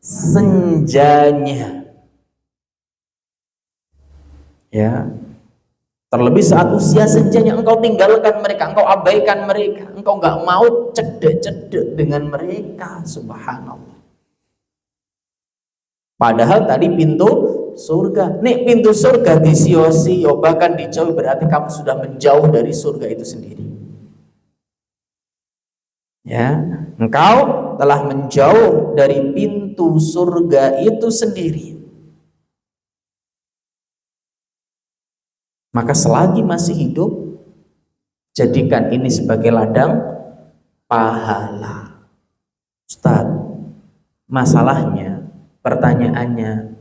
Senjanya. Ya. Terlebih saat usia senjanya engkau tinggalkan mereka, engkau abaikan mereka, engkau nggak mau cedek-cedek dengan mereka. Subhanallah. Padahal tadi pintu surga, nih pintu surga disio-sio bahkan dijauh, berarti kamu sudah menjauh dari surga itu sendiri. Ya, engkau telah menjauh dari pintu surga itu sendiri. Maka selagi masih hidup, jadikan ini sebagai ladang pahala. Ustaz, masalahnya, pertanyaannya,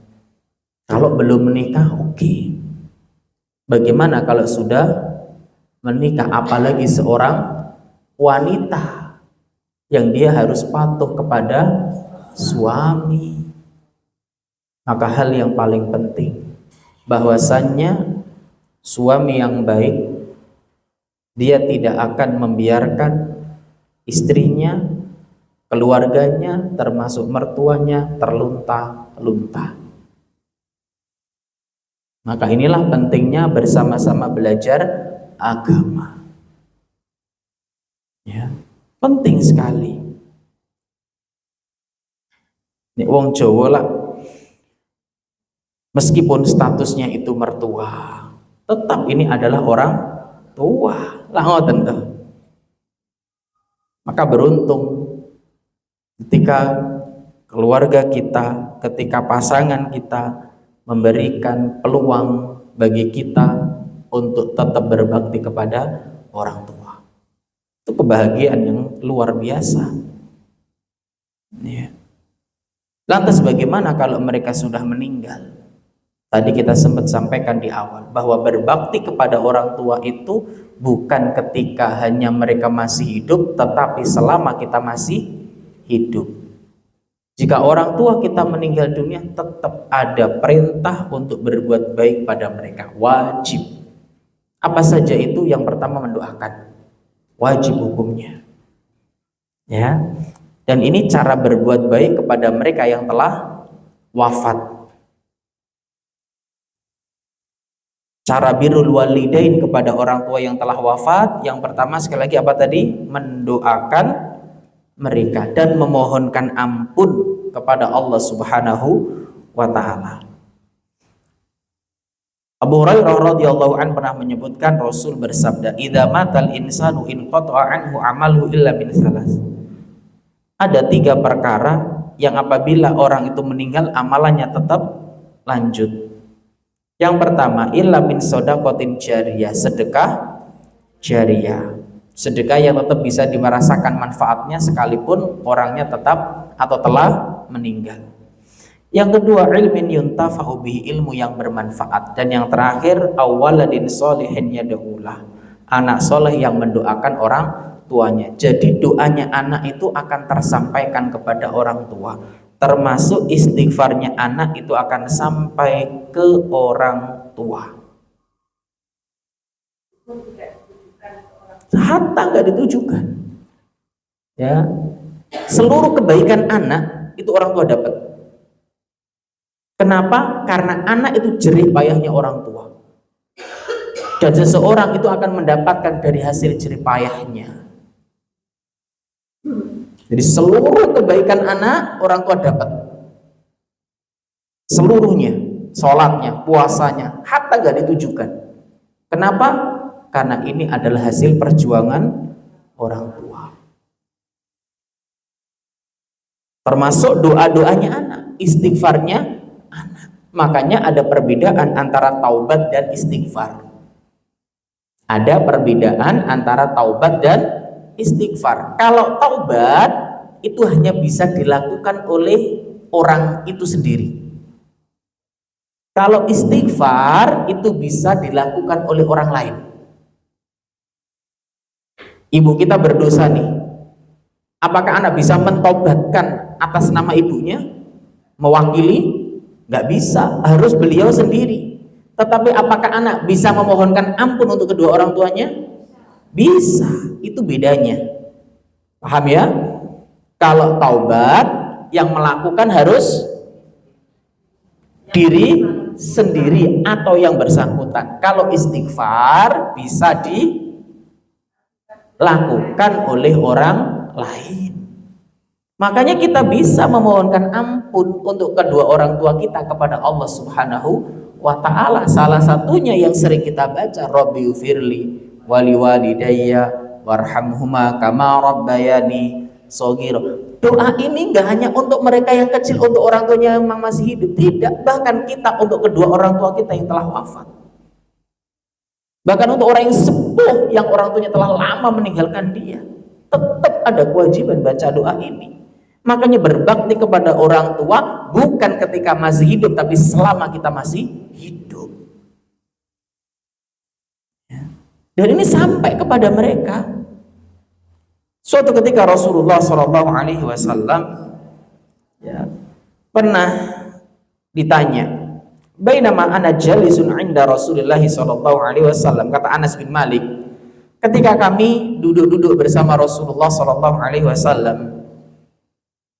kalau belum menikah oke. Bagaimana kalau sudah menikah, apalagi seorang wanita yang dia harus patuh kepada suami? Maka hal yang paling penting bahwasannya suami yang baik, dia tidak akan membiarkan istrinya, keluarganya, termasuk mertuanya terlunta-lunta. Maka inilah pentingnya bersama-sama belajar agama. Ya, penting sekali. Nek wong Jawa lah, meskipun statusnya itu mertua, tetap ini adalah orang tua. Lah ngoten toh. Maka beruntung ketika keluarga kita, ketika pasangan kita memberikan peluang bagi kita untuk tetap berbakti kepada orang tua. Itu kebahagiaan yang luar biasa. Ya. Lantas bagaimana kalau mereka sudah meninggal? Tadi kita sempat sampaikan di awal bahwa berbakti kepada orang tua itu bukan ketika hanya mereka masih hidup, tetapi selama kita masih hidup. Jika orang tua kita meninggal dunia, tetap ada perintah untuk berbuat baik pada mereka, wajib. Apa saja itu? Yang pertama mendoakan, wajib hukumnya. Ya. Dan ini cara berbuat baik kepada mereka yang telah wafat. Cara birrul walidain kepada orang tua yang telah wafat, yang pertama sekali lagi apa tadi? Mendoakan mereka dan memohonkan ampun kepada Allah Subhanahu wa taala. Abu Hurairah radhiyallahu an pernah menyebutkan, Rasul bersabda, "Idza matal insanu in qata'a anhu amaluhu illa min salas." Ada 3 perkara yang apabila orang itu meninggal amalannya tetap lanjut. Yang pertama, illa min shadaqatin jariyah, sedekah jariyah. sedekah yang tetap bisa dirasakan manfaatnya sekalipun orangnya tetap atau telah meninggal. Yang kedua, ilmin yuntafa'u bihi, ilmu yang bermanfaat. Dan yang terakhir, awaladin sholihin yad'ulah, anak soleh yang mendoakan orang tuanya. Jadi doanya anak itu akan tersampaikan kepada orang tua, termasuk istighfarnya anak itu akan sampai ke orang tua. Hatta nggak ditujukan, ya, seluruh kebaikan anak itu orang tua dapat. Kenapa? Karena anak itu jerih payahnya orang tua, dan seseorang itu akan mendapatkan dari hasil jerih payahnya. Jadi seluruh kebaikan anak orang tua dapat, seluruhnya, sholatnya, puasanya, hatta nggak ditujukan. Kenapa? Karena ini adalah hasil perjuangan orang tua. Termasuk doa-doanya anak, istighfarnya anak. Makanya ada perbedaan antara taubat dan istighfar. Ada perbedaan antara taubat dan istighfar. Kalau taubat itu hanya bisa dilakukan oleh orang itu sendiri. Kalau istighfar itu bisa dilakukan oleh orang lain. Ibu kita berdosa nih, apakah anak bisa mentobatkan atas nama ibunya, mewakili? Nggak bisa, harus beliau sendiri. Tetapi apakah anak bisa memohonkan ampun untuk kedua orang tuanya? Bisa, itu bedanya. Paham ya? Kalau taubat yang melakukan harus diri sendiri atau yang bersangkutan. Kalau istighfar bisa dilakukan oleh orang lain. Makanya kita bisa memohonkan ampun untuk kedua orang tua kita kepada Allah Subhanahu wa ta'ala. Salah satunya yang sering kita baca, Rabbighfirli wali walidayya warhamhuma kama rabbayani shaghira. Doa ini enggak hanya untuk mereka yang kecil, untuk orang tuanya yang masih hidup, tidak, bahkan kita untuk kedua orang tua kita yang telah wafat. Bahkan untuk orang yang sepuh yang orang tuanya telah lama meninggalkan dia, tetap ada kewajiban baca doa ini. Makanya berbakti kepada orang tua bukan ketika masih hidup, tapi selama kita masih hidup. Dan ini sampai kepada mereka. Suatu ketika Rasulullah SAW pernah ditanya, bainama ana jalisun 'inda Rasulillah SAW, kata Anas bin Malik, ketika kami duduk-duduk bersama Rasulullah SAW.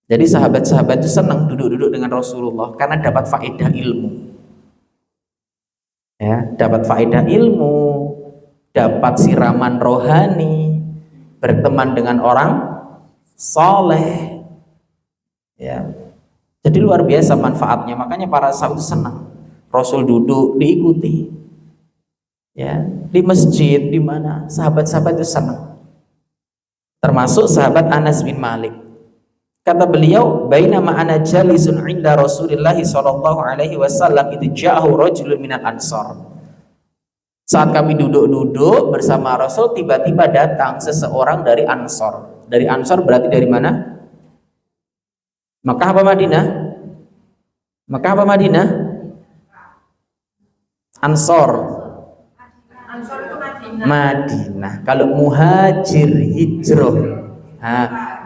Jadi sahabat-sahabat itu senang duduk-duduk dengan Rasulullah karena dapat faedah ilmu. Ya, dapat faedah ilmu, dapat siraman rohani, berteman dengan orang soleh. Ya. Jadi luar biasa manfaatnya. Makanya para sahabat itu senang. Rasul duduk diikuti. Ya, di masjid di mana sahabat-sahabat itu senang. Termasuk sahabat Anas bin Malik. Kata beliau, bainama ana jalisun 'inda Rasulillah sallallahu alaihi wasallam idh ja'ahu rajulun minal ansar. Saat kami duduk-duduk bersama Rasul, tiba-tiba datang seseorang dari Ansor. Dari Ansor berarti dari mana? Makkah apa Madinah? Makkah apa Madinah? Ansor. Ansor itu Madinah. Madinah. Kalau muhajir hijrah.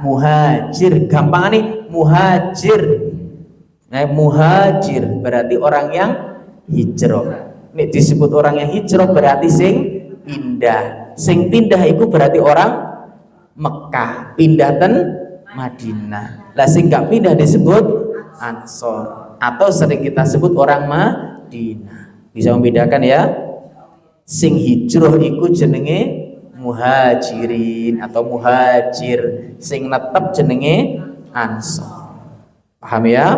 Muhajir gampang nih, muhajir. Muhajir berarti orang yang hijrah. Nih disebut orang yang hijrah berarti sing pindah. Sing pindah itu berarti orang Mekah, pindah ten Madinah. Lah sing gak pindah disebut Ansor atau sering kita sebut orang Madinah. Bisa membedakan ya? Sing hijrah iku jenenge muhajirin atau muhajir, sing netep jenenge Ansor. Paham ya?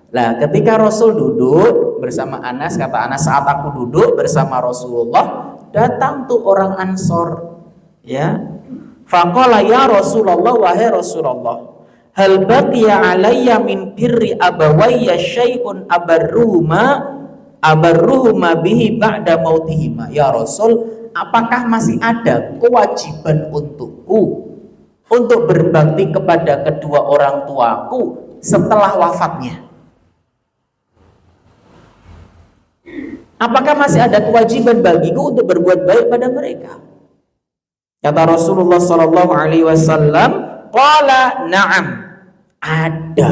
Nah, ketika Rasul duduk bersama Anas, kata Anas, saat aku duduk bersama Rasulullah, datang tuh orang Ansor, ya. Faqala ya Rasulullah, wahai Rasulullah, hal baqiya alayya min birri abawayya syai'un abarruhuma bihi ba'da mautihima. Ya Rasul, apakah masih ada kewajiban untukku untuk berbakti kepada kedua orang tuaku setelah wafatnya? Apakah masih ada kewajiban bagiku untuk berbuat baik pada mereka? Kata Rasulullah sallallahu alaihi wasallam, qala na'am, ada.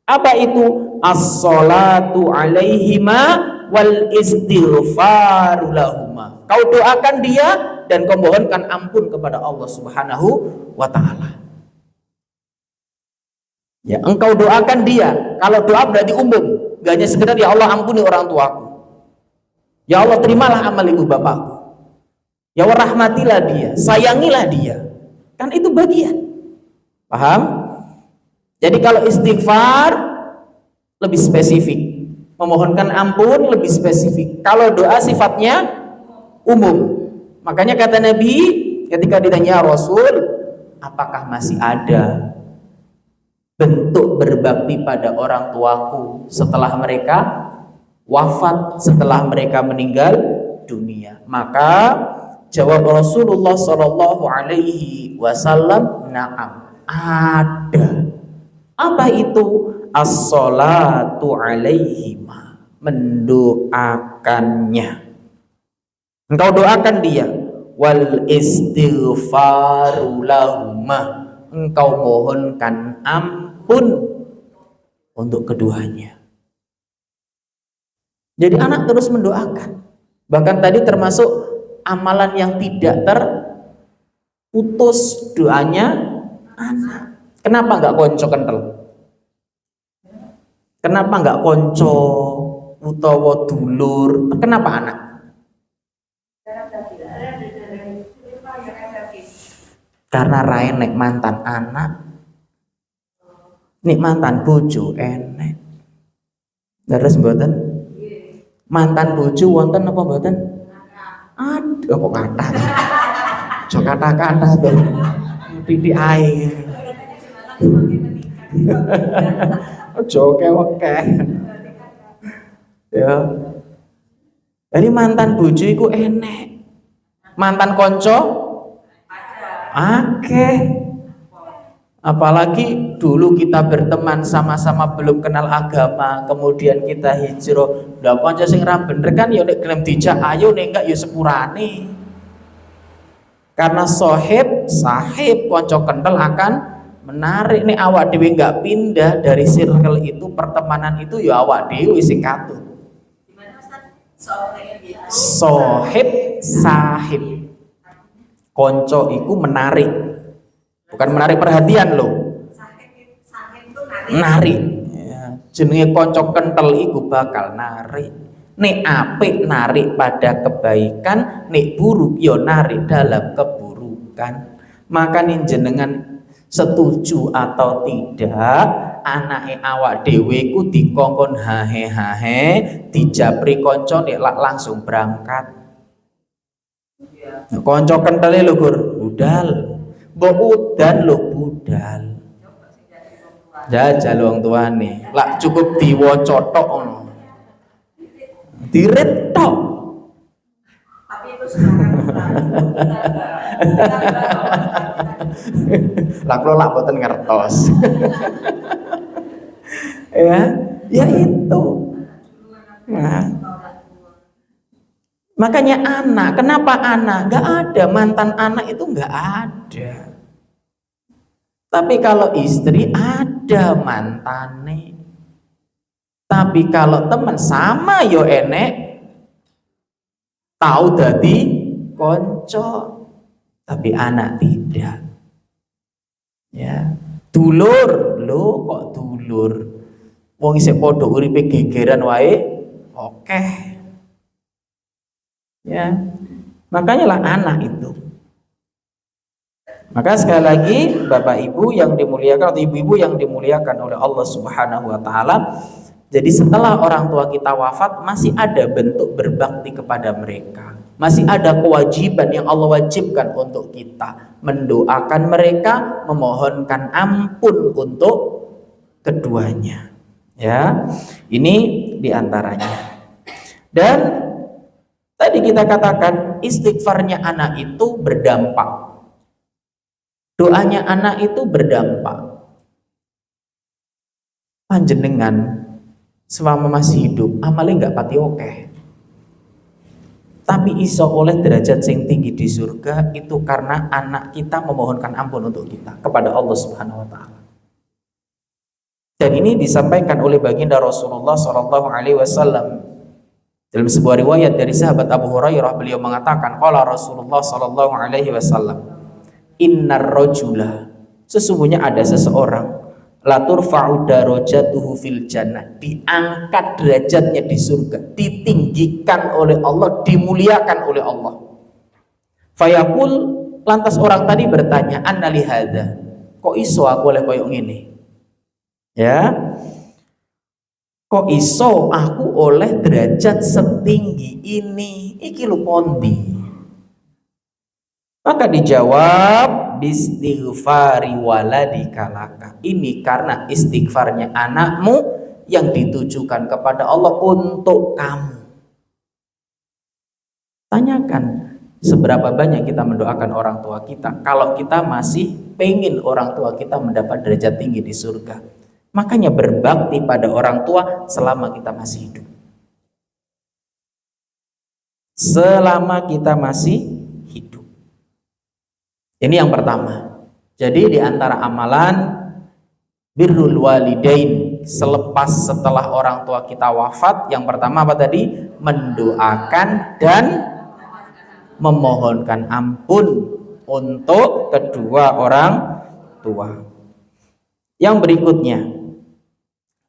Apa itu? As-salatu alaihima wal istighfaru lahuma. Kau doakan dia dan kau mohonkan ampun kepada Allah Subhanahu wa taala. Ya, engkau doakan dia. Kalau doa berarti umum, gak hanya sekedar ya Allah ampuni orang tuaku. Ya Allah terimalah amal ibu bapakku. Ya Allah rahmatilah dia, sayangilah dia. Kan itu bagian. Paham? Jadi kalau istighfar lebih spesifik, memohonkan ampun lebih spesifik. Kalau doa sifatnya umum. Makanya kata Nabi ketika ditanya Rasul, apakah masih ada bentuk berbakti pada orang tuaku setelah mereka wafat, setelah mereka meninggal dunia? Maka jawab Rasulullah Shallallahu Alaihi Wasallam, na'am, ada. Apa itu? As-salatu alaihima, mendoakannya. Engkau doakan dia. Wal istighfaru lahuma, engkau mohonkan ampun untuk keduanya. Jadi anak terus mendoakan. Bahkan tadi termasuk amalan yang tidak terputus doanya anak. Kenapa enggak konco kental? Kenapa enggak konco utawa dulur? Kenapa anak? Karena rai nek mantan anak, nek mantan bojo enek. Terus mboten? Mantan bojo wonten apa mboten? Aduh kok kata. Jo kata-kata ben titik ae. Ojo oke. Ya. Jadi mantan bojo iku enek. Mantan konco akeh. Apalagi dulu kita berteman sama-sama belum kenal agama, kemudian kita hijrah. Lah kanca sing ra bener kan ya nek gelem dijak ayo nek enggak ya sepurane. Karena sahib kanca kental akan menarik nih awak dhewe enggak pindah dari circle itu, pertemanan itu ya awak dhewe sing katut. Sahib konco iku menarik, bukan menarik perhatian loh, narik ya, jenenge konco kental iku bakal narik. Nek apik narik pada kebaikan, nek buruk yo narik dalam keburukan. Makanya jenengan setuju atau tidak, anake awak dhewe ku dikongkon hahe dijabri konco nek langsung berangkat. Konco kentele lho Gur, budal. Mbok udan lho budal. Jajal wong tuane. Lak cukup diwaca tok ngono. Diret tok. Tapi itu sekarang lah kula lak boten ngertos. Ya itu. Nah. Makanya anak, kenapa anak? Gak ada, mantan anak itu gak ada. Tapi kalau istri ada mantane. Tapi kalau teman sama yo enek, tahu dadi konco. Tapi anak tidak. Ya, dulur, lo kok dulur? Wong isih padha uripe gegeran wae, oke. Ya, makanya lah anak itu. Maka sekali lagi Bapak Ibu yang dimuliakan atau ibu-ibu yang dimuliakan oleh Allah Subhanahu wa taala, jadi setelah orang tua kita wafat masih ada bentuk berbakti kepada mereka. Masih ada kewajiban yang Allah wajibkan untuk kita, mendoakan mereka, memohonkan ampun untuk keduanya. Ya. Ini diantaranya. Dan Tadi kita katakan istighfarnya anak itu berdampak. Doanya anak itu berdampak. Panjenengan selama masih hidup amalnya nggak pati oke. Tapi iso oleh derajat yang tinggi di surga itu karena anak kita memohonkan ampun untuk kita kepada Allah Subhanahu wa taala. Dan ini disampaikan oleh baginda Rasulullah sallallahu alaihi wasallam. Dalam sebuah riwayat dari sahabat Abu Hurairah, beliau mengatakan, qala Rasulullah sallallahu alaihi wasallam, innar rajula, sesungguhnya ada seseorang, la turfa'u darajatuhu fil jannah, diangkat derajatnya di surga, ditinggikan oleh Allah, dimuliakan oleh Allah. Fayaqul, lantas orang tadi bertanya, anna li hadza, kok iso aku oleh koyo ngene? Ya, kok iso aku oleh derajat setinggi ini? Iki lho pondi? Maka dijawab, bistighfari waladika laka. Ini karena istighfarnya anakmu yang ditujukan kepada Allah untuk kamu. Tanyakan, seberapa banyak kita mendoakan orang tua kita kalau kita masih pengen orang tua kita mendapat derajat tinggi di surga. Makanya berbakti pada orang tua selama kita masih hidup. Selama kita masih hidup. Ini yang pertama. Jadi di antara amalan birrul walidain setelah orang tua kita wafat, yang pertama apa tadi? Mendoakan dan memohonkan ampun untuk kedua orang tua. Yang berikutnya,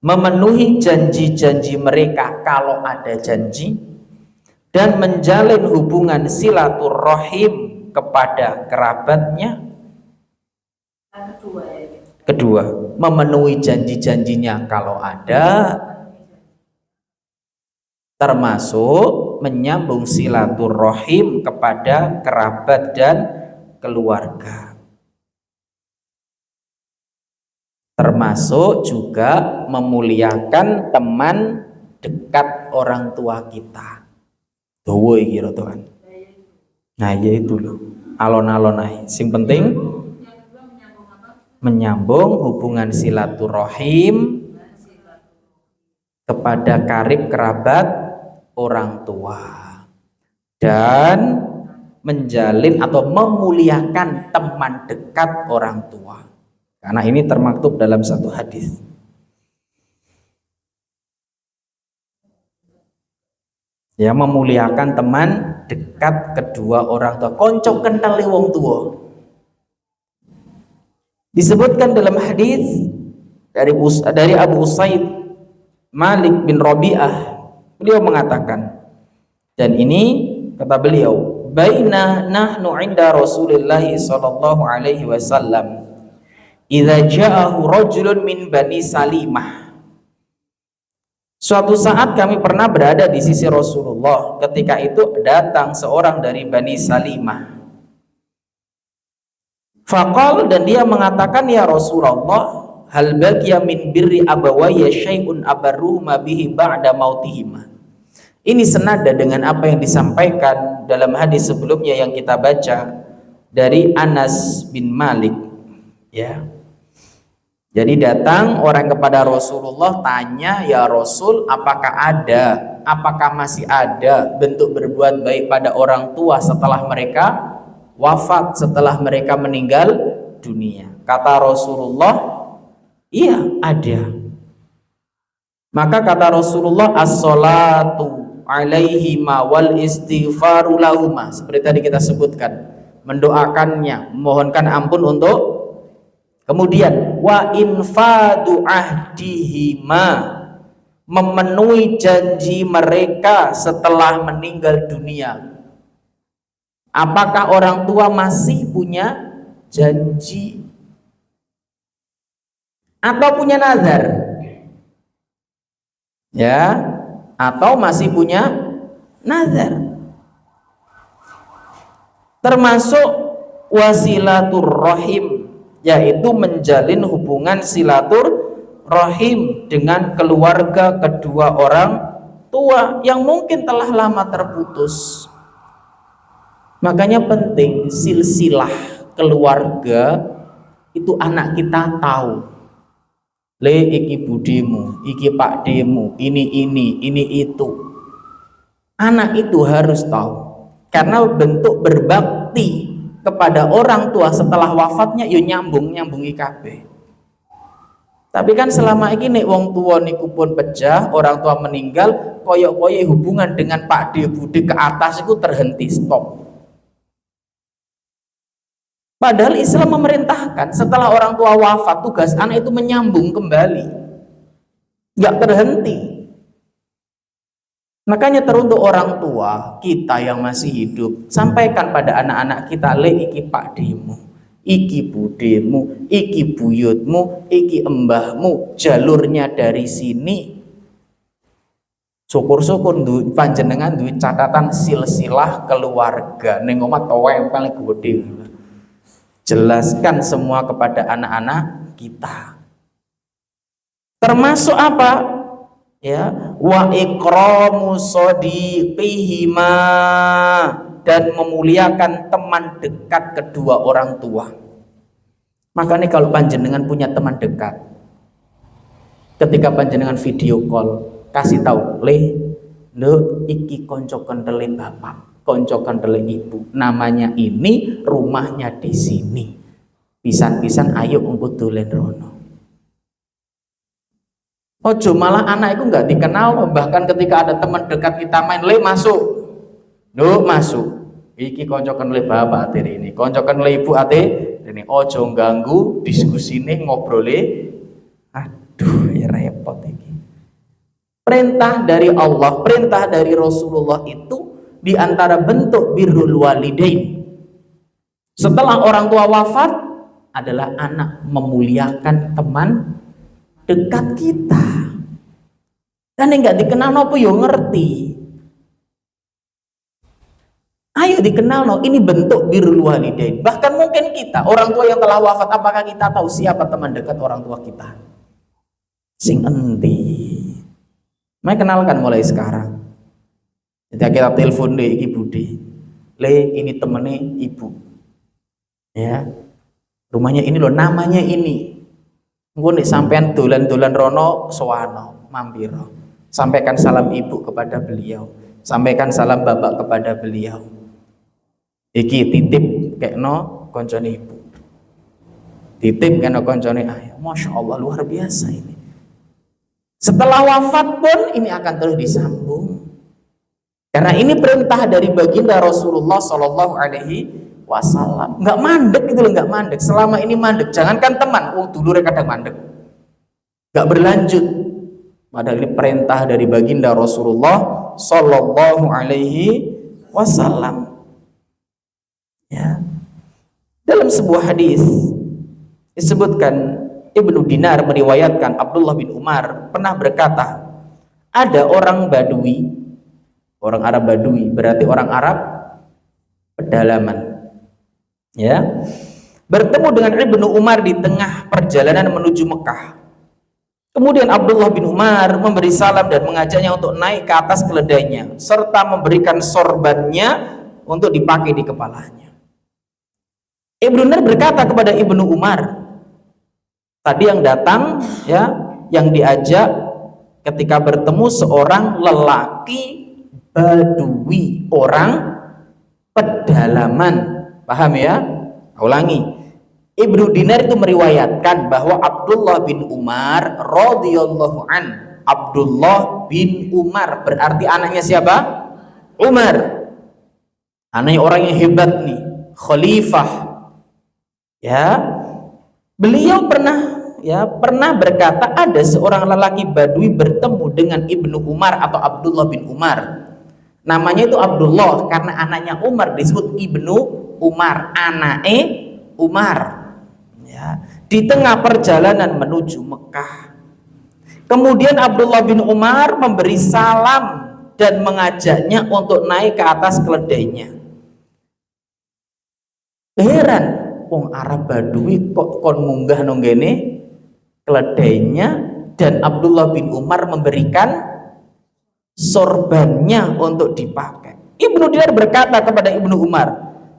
memenuhi janji-janji mereka kalau ada janji, dan menjalin hubungan silaturahim kepada kerabatnya. Kedua, memenuhi janji-janjinya kalau ada, termasuk menyambung silaturahim kepada kerabat dan keluarga. Termasuk juga memuliakan teman dekat orang tua kita. Dowo iki kan. Nah, ya itu loh. Alon-alon ae. Sing penting menyambung hubungan silaturahim kepada karib kerabat orang tua dan menjalin atau memuliakan teman dekat orang tua. Karena ini termaktub dalam satu hadis. Ya, memuliakan teman dekat kedua orang tua. Konco kental wong tua. Disebutkan dalam hadis dari Abu Usaid Malik bin Rabi'ah, beliau mengatakan, dan ini kata beliau, baina nahnu inda Rasulillah sallallahu alaihi wasallam idza ja'ahu rajulun min Bani Salimah. Suatu saat kami pernah berada di sisi Rasulullah, ketika itu datang seorang dari Bani Salimah. Faqal, dan dia mengatakan, ya Rasulullah, hal baqiya min birri abawayya syai'un abarruhuma bihi ba'da mautihima. Ini senada dengan apa yang disampaikan dalam hadis sebelumnya yang kita baca dari Anas bin Malik. Ya. Jadi datang orang kepada Rasulullah, tanya, ya Rasul, apakah masih ada bentuk berbuat baik pada orang tua setelah mereka wafat, setelah mereka meninggal dunia? Kata Rasulullah, iya ada. Maka kata Rasulullah, as-salatu alaihima wal istighfaru lahuma, seperti tadi kita sebutkan, mendoakannya, memohonkan ampun untuk. Kemudian wa infadu ahdihima, memenuhi janji mereka setelah meninggal dunia. Apakah orang tua masih punya janji atau punya nazar? Ya, atau masih punya nazar? Termasuk wasilaturrahim, yaitu menjalin hubungan silaturahim dengan keluarga kedua orang tua yang mungkin telah lama terputus. Makanya penting silsilah keluarga itu anak kita tahu. Le iki budimu, iki pak demu, ini itu. Anak itu harus tahu. Karena bentuk berbakti kepada orang tua setelah wafatnya yo nyambungi kabeh. Tapi kan selama ini nek wong tua niku pun pecah, orang tua meninggal, koyok-koyok hubungan dengan Pak De Bude ke atas itu terhenti, stop. Padahal Islam memerintahkan setelah orang tua wafat tugas anak itu menyambung kembali, nggak terhenti. Makanya teruntuk orang tua kita yang masih hidup, sampaikan pada anak-anak kita, le iki Pak Demu, iki budemu, iki buyutmu, iki embahmu, jalurnya dari sini. Syukur-syukur panjenengan duwe catatan silsilah keluarga ning omah yang paling gede. Jelaskan semua kepada anak-anak kita. Termasuk apa? Ya, wa ikramu sadiqihima, dan memuliakan teman dekat kedua orang tua. Makanya kalau panjenengan punya teman dekat, ketika panjenengan video call, kasih tahu, le iki konco kendele bapak, konco kendele ibu, namanya ini, rumahnya di sini, pisan-pisan ayo engko dolen rono. Ojo malah anak itu nggak dikenal, bahkan ketika ada teman dekat kita main, le masuk, masuk, iki konco kendele bapak ate ini, konco kendele ibu ate ini, ojo ganggu diskusine ngobrole, aduh ya repot ini. Perintah dari Allah, perintah dari Rasulullah itu diantara bentuk birrul walidain. Setelah orang tua wafat adalah anak memuliakan teman dekat kita. Dan yang nggak dikenal nopo yo ngerti. Ayo dikenal no, ini bentuk birrul walidain. Bahkan mungkin kita orang tua yang telah wafat, apakah kita tahu siapa teman dekat orang tua kita? Sing endi. Mai kenalkan mulai sekarang. Ketika kita telepon deh ibu deh, le ini temennya ibu, ya rumahnya ini loh, namanya ini. Gue nih sampean dolan-dolan rono soano mampiro, sampaikan salam ibu kepada beliau, sampaikan salam bapak kepada beliau. Iki titip kayak no koncone ibu, titip kayak no koncone ayah. Masya Allah luar biasa ini. Setelah wafat pun ini akan terus disambung. Karena ini perintah dari baginda Rasulullah Shallallahu Alaihi Wasallam. Nggak mandek gitu loh, nggak mandek. Selama ini mandek, jangankan teman, dulure kadang mandek, nggak berlanjut. Padahal ini perintah dari baginda Rasulullah Shallallahu Alaihi Wasallam. Ya. Dalam sebuah hadis disebutkan, Ibnu Dinar meriwayatkan Abdullah bin Umar pernah berkata, ada orang Badui, orang Arab Badui berarti orang Arab pedalaman, ya, bertemu dengan Ibnu Umar di tengah perjalanan menuju Mekah. Kemudian Abdullah bin Umar memberi salam dan mengajaknya untuk naik ke atas keledainya serta memberikan sorbannya untuk dipakai di kepalanya. Ibnu Umar berkata kepada Ibnu Umar, tadi yang datang, ya, yang diajak ketika bertemu seorang lelaki Badui, orang pedalaman. Paham ya? Ulangi. Ibnu Dinar itu meriwayatkan bahwa Abdullah bin Umar radhiyallahu an, Abdullah bin Umar berarti anaknya siapa? Umar. Anaknya orang yang hebat nih, khalifah. Ya. Beliau pernah berkata, ada seorang lelaki Badui bertemu dengan Ibnu Umar atau Abdullah bin Umar. Namanya itu Abdullah karena anaknya Umar disebut Ibnu Umar, anake Umar. Ya, di tengah perjalanan menuju Mekah. Kemudian Abdullah bin Umar memberi salam dan mengajaknya untuk naik ke atas keledainya. Heran, wong Arab Badui kok kon munggah nonggene keledainya, dan Abdullah bin Umar memberikan sorbannya untuk dipakai. Ibnu Dinar berkata kepada Ibnu Umar,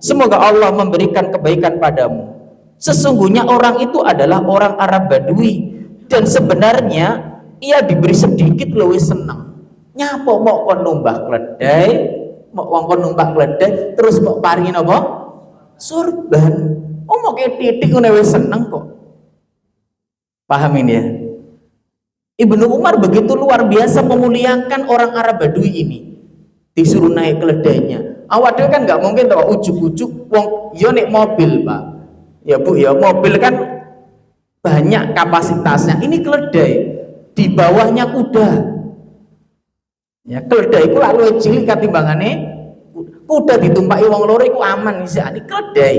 semoga Allah memberikan kebaikan padamu. Sesungguhnya orang itu adalah orang Arab Badui, dan sebenarnya ia diberi sedikit lebih senang. Nyapo mau kon numbah keledai, mau kon numbah keledai, terus mau paringin apa? Sorban. Oh mau kayak titik ngono wis seneng kok. Pahamin ya. Ibnu Umar begitu luar biasa memuliakan orang Arab Badui ini. Disuruh naik keledainya. Awak dhewe kan nggak mungkin tahu ujuk-ujuk wong yo nek mobil, Pak. Ya Bu, ya mobil kan banyak kapasitasnya. Ini keledai, di bawahnya kuda. Ya keledai iku lalu cilik katimbangane kuda ditumpaki wong loro iku aman sih. Ini keledai.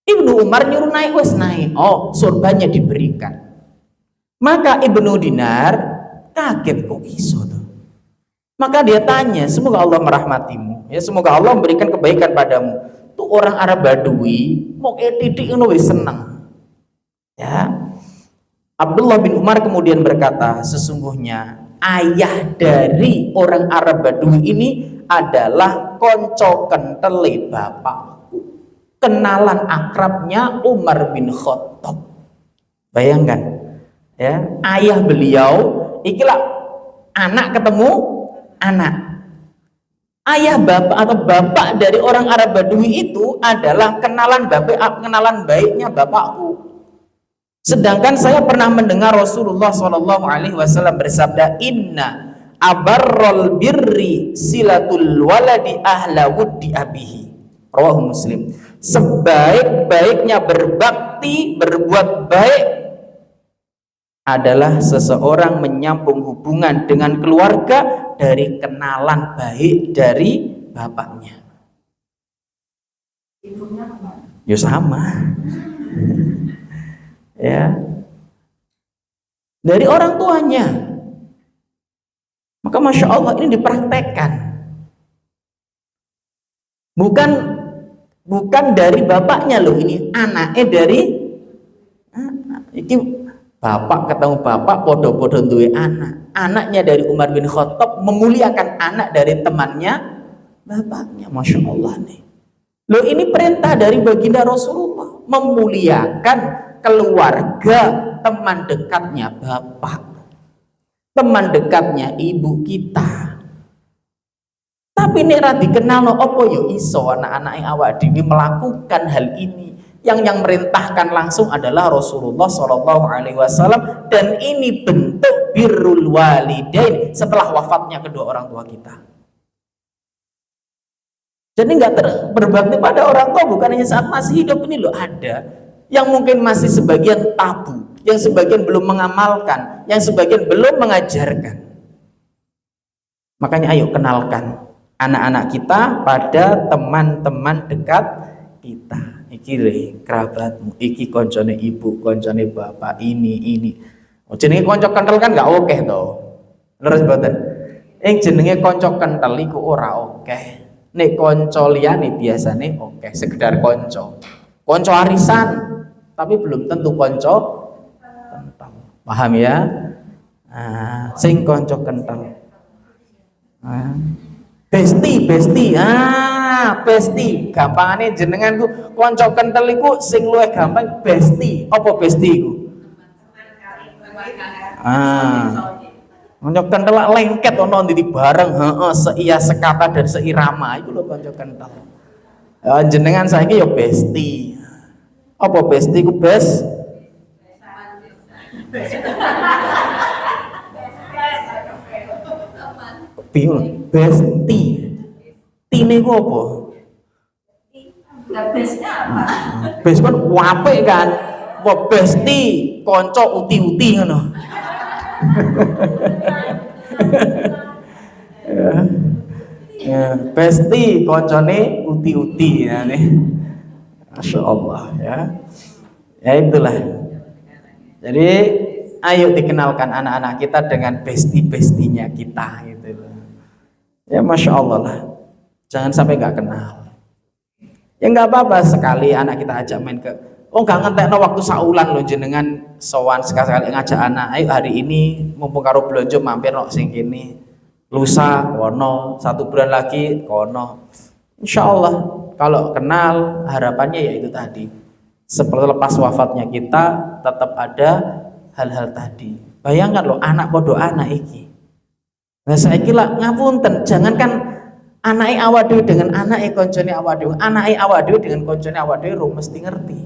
Ibnu Umar nyuruh naik wes naik. Oh, surbannya diberikan. Maka Ibnu Dinar kaget kok iso tuh. Maka dia tanya, semoga Allah merahmatimu, ya semoga Allah memberikan kebaikan padamu. Tuh orang Arab Badui mau kayak titik ngono wis seneng. Ya. Abdullah bin Umar kemudian berkata, sesungguhnya ayah dari orang Arab Badui ini adalah konco kentele bapakku. Kenalan akrabnya Umar bin Khattab. Bayangkan. Ya, ayah beliau ikilah anak ketemu anak. Ayah bapak atau bapak dari orang Arab Badui itu adalah kenalan baiknya bapakku. Sedangkan saya pernah mendengar Rasulullah SAW bersabda, Inna abarrol birri silatul waladi ahla wuddi abihi. Rawahu Muslim. Sebaik-baiknya berbakti, berbuat baik adalah seseorang menyambung hubungan dengan keluarga dari kenalan baik dari bapaknya. Ya sama. Ya. Dari orang tuanya. Maka Masya Allah ini dipraktekkan. Bukan dari bapaknya loh, ini anaknya dari ini. Bapak ketemu bapak, podo-podo duwe anak. Anaknya dari Umar bin Khattab memuliakan anak dari temannya bapaknya. Masya Allah nih. Loh ini perintah dari baginda Rasulullah, memuliakan keluarga teman dekatnya bapak, teman dekatnya ibu kita. Tapi nek ra dikenal no opo yo iso anak-anak yang awak dhewe melakukan hal ini. Yang merintahkan langsung adalah Rasulullah SAW, dan ini bentuk birrul walidain setelah wafatnya kedua orang tua kita. Jadi nggak berbakti pada orang tua bukan hanya saat masih hidup, ini loh ada yang mungkin masih sebagian tabu, yang sebagian belum mengamalkan, yang sebagian belum mengajarkan. Makanya ayo kenalkan anak-anak kita pada teman-teman dekat kita. Iki le kerabatmu, iki koncone ibu, koncone bapak, ini. Jenenge konco kental kan gak oke to. Leres mboten? Jenenge konco kental iku ora oke. Nek konco liyane biasane oke, sekedar konco. Konco arisan, tapi belum tentu konco kental. Paham ya? Sing konco kental. Besti, besti. Gampangane jenengan ku kanca kentel iku sing luwih gampang besti. Apa besti iku? Kanca kentel lengket ana ndi bareng, seia sekata dan seirama iku lho kanca kentel. Jenengan saiki ya besti. Apa besti iku bes? Bingung, besti. Tine ku apa? Bestnya apa? Best kan wape kan. Wah besti, konco uti-uti ngono. Ya, besti koncone uti-uti ya nih. Masya Allah ya. Ya itulah. Jadi ayo dikenalkan anak-anak kita dengan besti-bestinya kita gitu. Ya Masya Allah lah, jangan sampai nggak kenal. Ya nggak apa-apa sekali anak kita ajak main ke, nggak ngentekno waktu saulan lo jenengan sowan sekali-sekali ngajak anak, ayo hari ini mumpung karo blonjo mampir no sing kene. lusa kono, 1 bulan lagi kono. Insya Allah kalau kenal harapannya ya itu tadi. Seperti lepas wafatnya kita tetap ada hal-hal tadi. Bayangkan loh anak podo anak iki. Nah saya kira ngapunten, jangankan anake awak dhewe dengan anake koncone awak dhewe, anake awak dhewe dengan koncone awak dhewe mesti ngerti.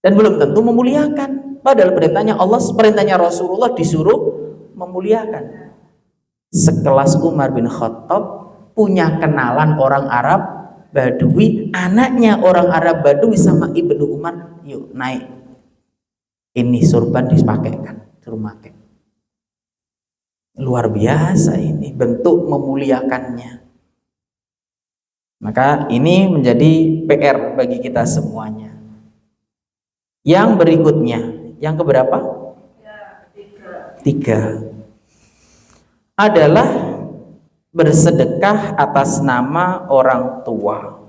Dan belum tentu memuliakan. Padahal perintahnya Allah, perintahnya Rasulullah disuruh memuliakan. Sekelas Umar bin Khattab punya kenalan orang Arab Badui, anaknya orang Arab Badui sama Ibnu Umar, yuk naik. Ini surban dipakaikan, suruh pakai. Luar biasa ini bentuk memuliakannya. Maka ini menjadi PR bagi kita semuanya. Yang berikutnya, yang keberapa? 3 adalah bersedekah atas nama orang tua.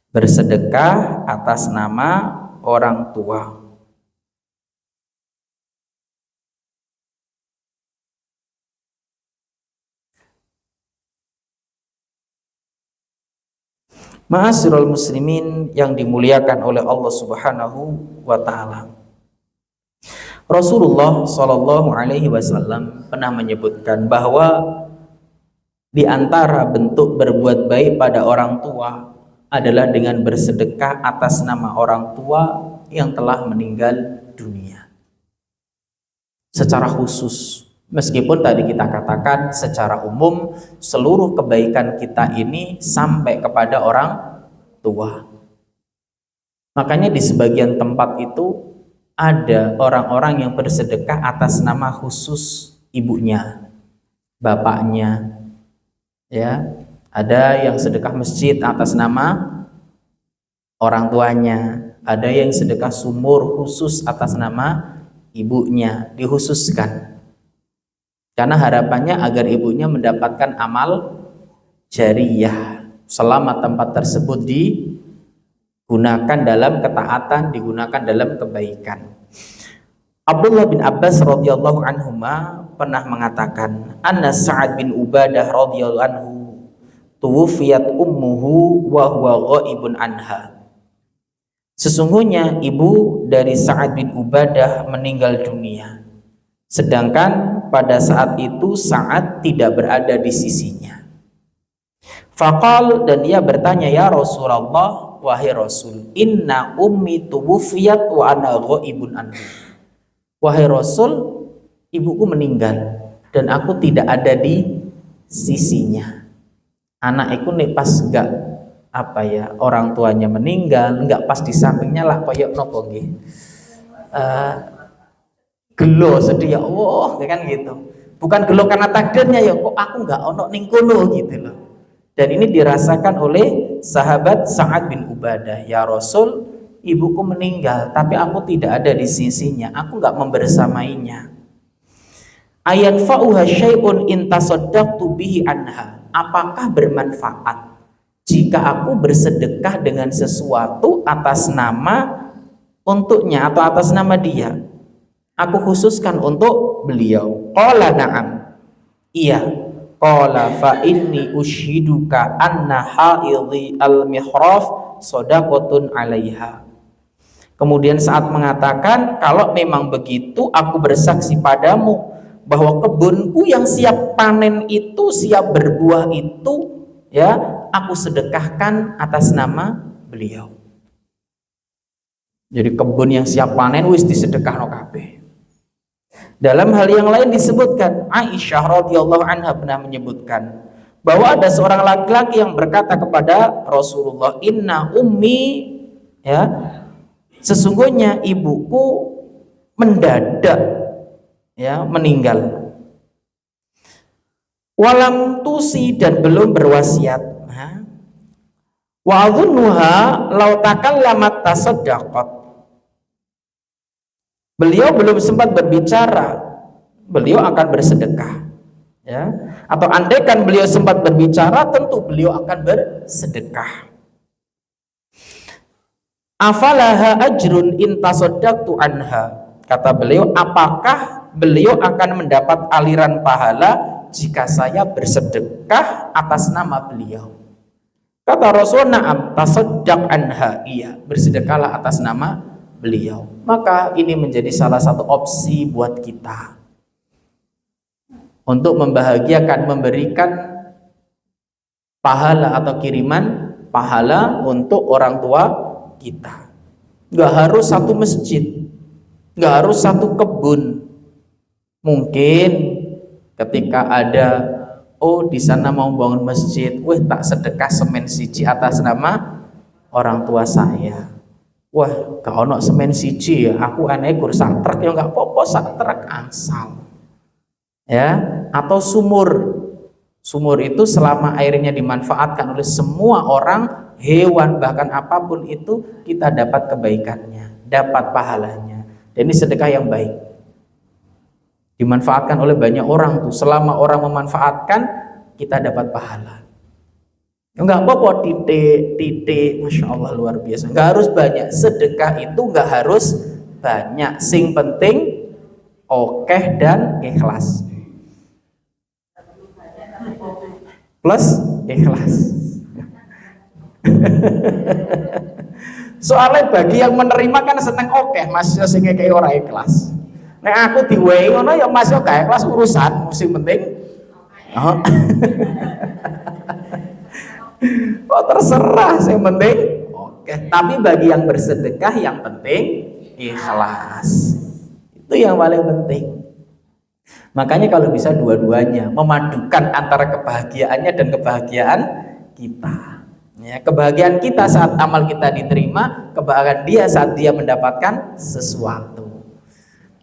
Bersedekah atas nama orang tua. Ma'asyiral muslimin yang dimuliakan oleh Allah Subhanahu wa taala. Rasulullah Shallallahu alaihi wasallam pernah menyebutkan bahwa di antara bentuk berbuat baik pada orang tua adalah dengan bersedekah atas nama orang tua yang telah meninggal dunia. Secara khusus, meskipun tadi kita katakan secara umum seluruh kebaikan kita ini sampai kepada orang tua. Makanya di sebagian tempat itu ada orang-orang yang bersedekah atas nama khusus ibunya, bapaknya, ya. Ada yang sedekah masjid atas nama orang tuanya, ada yang sedekah sumur khusus atas nama ibunya, dikhususkan. Karena harapannya agar ibunya mendapatkan amal jariyah selama tempat tersebut digunakan dalam ketaatan, digunakan dalam kebaikan. Abdullah bin Abbas radhiyallahu anhuma pernah mengatakan, anna Sa'ad bin Ubadah radhiyallahu anhu tuwfiyat ummuhu wa huwa ghaibun anha. Sesungguhnya ibu dari Sa'ad bin Ubadah meninggal dunia, sedangkan pada saat itu Sa'ad tidak berada di sisinya. Faqal, dan dia bertanya, ya Rasulullah, wahai Rasul, inna ummi tuwfiyat wa ana ghaibun anha. Wahai Rasul, ibuku meninggal dan aku tidak ada di sisinya. Anak iku nek pas enggak orang tuanya meninggal, enggak pas di sampingnya lah koyok nopo nggih. Gelo sedih ya Allah, kan gitu. Bukan gelo karena takdirnya ya, kok aku enggak ono ning kono gitu loh. Dan ini dirasakan oleh sahabat Sa'ad bin Ubadah. Ya Rasul, ibuku meninggal tapi aku tidak ada di sisinya, aku enggak membersamainya. Ayanfa'uha syai'un in tasaddaqtu bihi anha. Apakah bermanfaat jika aku bersedekah dengan sesuatu atas nama untuknya atau atas nama dia? Aku khususkan untuk beliau. Qala na'am. Iya. Qala fa inni ushiduka anna haidhi al-mihraf shadaqatun 'alaiha. Kemudian saat mengatakan, kalau memang begitu aku bersaksi padamu bahwa kebunku yang siap panen itu, siap berbuah itu, ya, aku sedekahkan atas nama beliau. Jadi kebun yang siap panen wis disedekahno kabeh. Dalam hal yang lain disebutkan, Aisyah radhiyallahu anha pernah menyebutkan bahwa ada seorang laki-laki yang berkata kepada Rasulullah, inna ummi, ya, sesungguhnya ibuku mendadak, ya, meninggal. Walam tusi, dan belum berwasiat. Wa adhunnuha law takallamat tasaddaqat. Beliau belum sempat berbicara, beliau akan bersedekah, ya. Atau andaikan beliau sempat berbicara, tentu beliau akan bersedekah. Afalaha ajrun in tasaddaqtu anha. Kata beliau, apakah beliau akan mendapat aliran pahala jika saya bersedekah atas nama beliau. Kata Rasul, na'am tasaddaq anha, iya, bersedekahlah atas nama beliau. Maka ini menjadi salah satu opsi buat kita untuk membahagiakan, memberikan pahala atau kiriman pahala untuk orang tua kita. Gak harus satu masjid, gak harus satu kebun. Mungkin ketika ada, oh di sana mau bangun masjid, wah tak sedekah semen siji atas nama orang tua saya. Wah gak ono semen siji ya, aku aneh gur sak truk ya gak apa-apa, sak truk angsal. Ya, atau sumur. Sumur itu selama airnya dimanfaatkan oleh semua orang, hewan, bahkan apapun itu, kita dapat kebaikannya, dapat pahalanya. Dan ini sedekah yang baik. Dimanfaatkan oleh banyak orang tuh, selama orang memanfaatkan, kita dapat pahala. Enggak apa-apa, titik, Masya Allah luar biasa. Enggak harus banyak, sedekah itu enggak harus banyak. Sing penting, okeh dan ikhlas. Plus ikhlas. Soalnya bagi yang menerima kan seneng okeh, Mas, sing kayak orang ikhlas. Nek aku diwehi ngono ya Mas yo gak ikhlas urusan, sing penting oh. Oh terserah, sing penting oke. Tapi bagi yang bersedekah yang penting ikhlas. Itu yang paling penting. Makanya kalau bisa dua-duanya, memadukan antara kebahagiaannya dan kebahagiaan kita. Ya, kebahagiaan kita saat amal kita diterima, kebahagiaan dia saat dia mendapatkan sesuatu.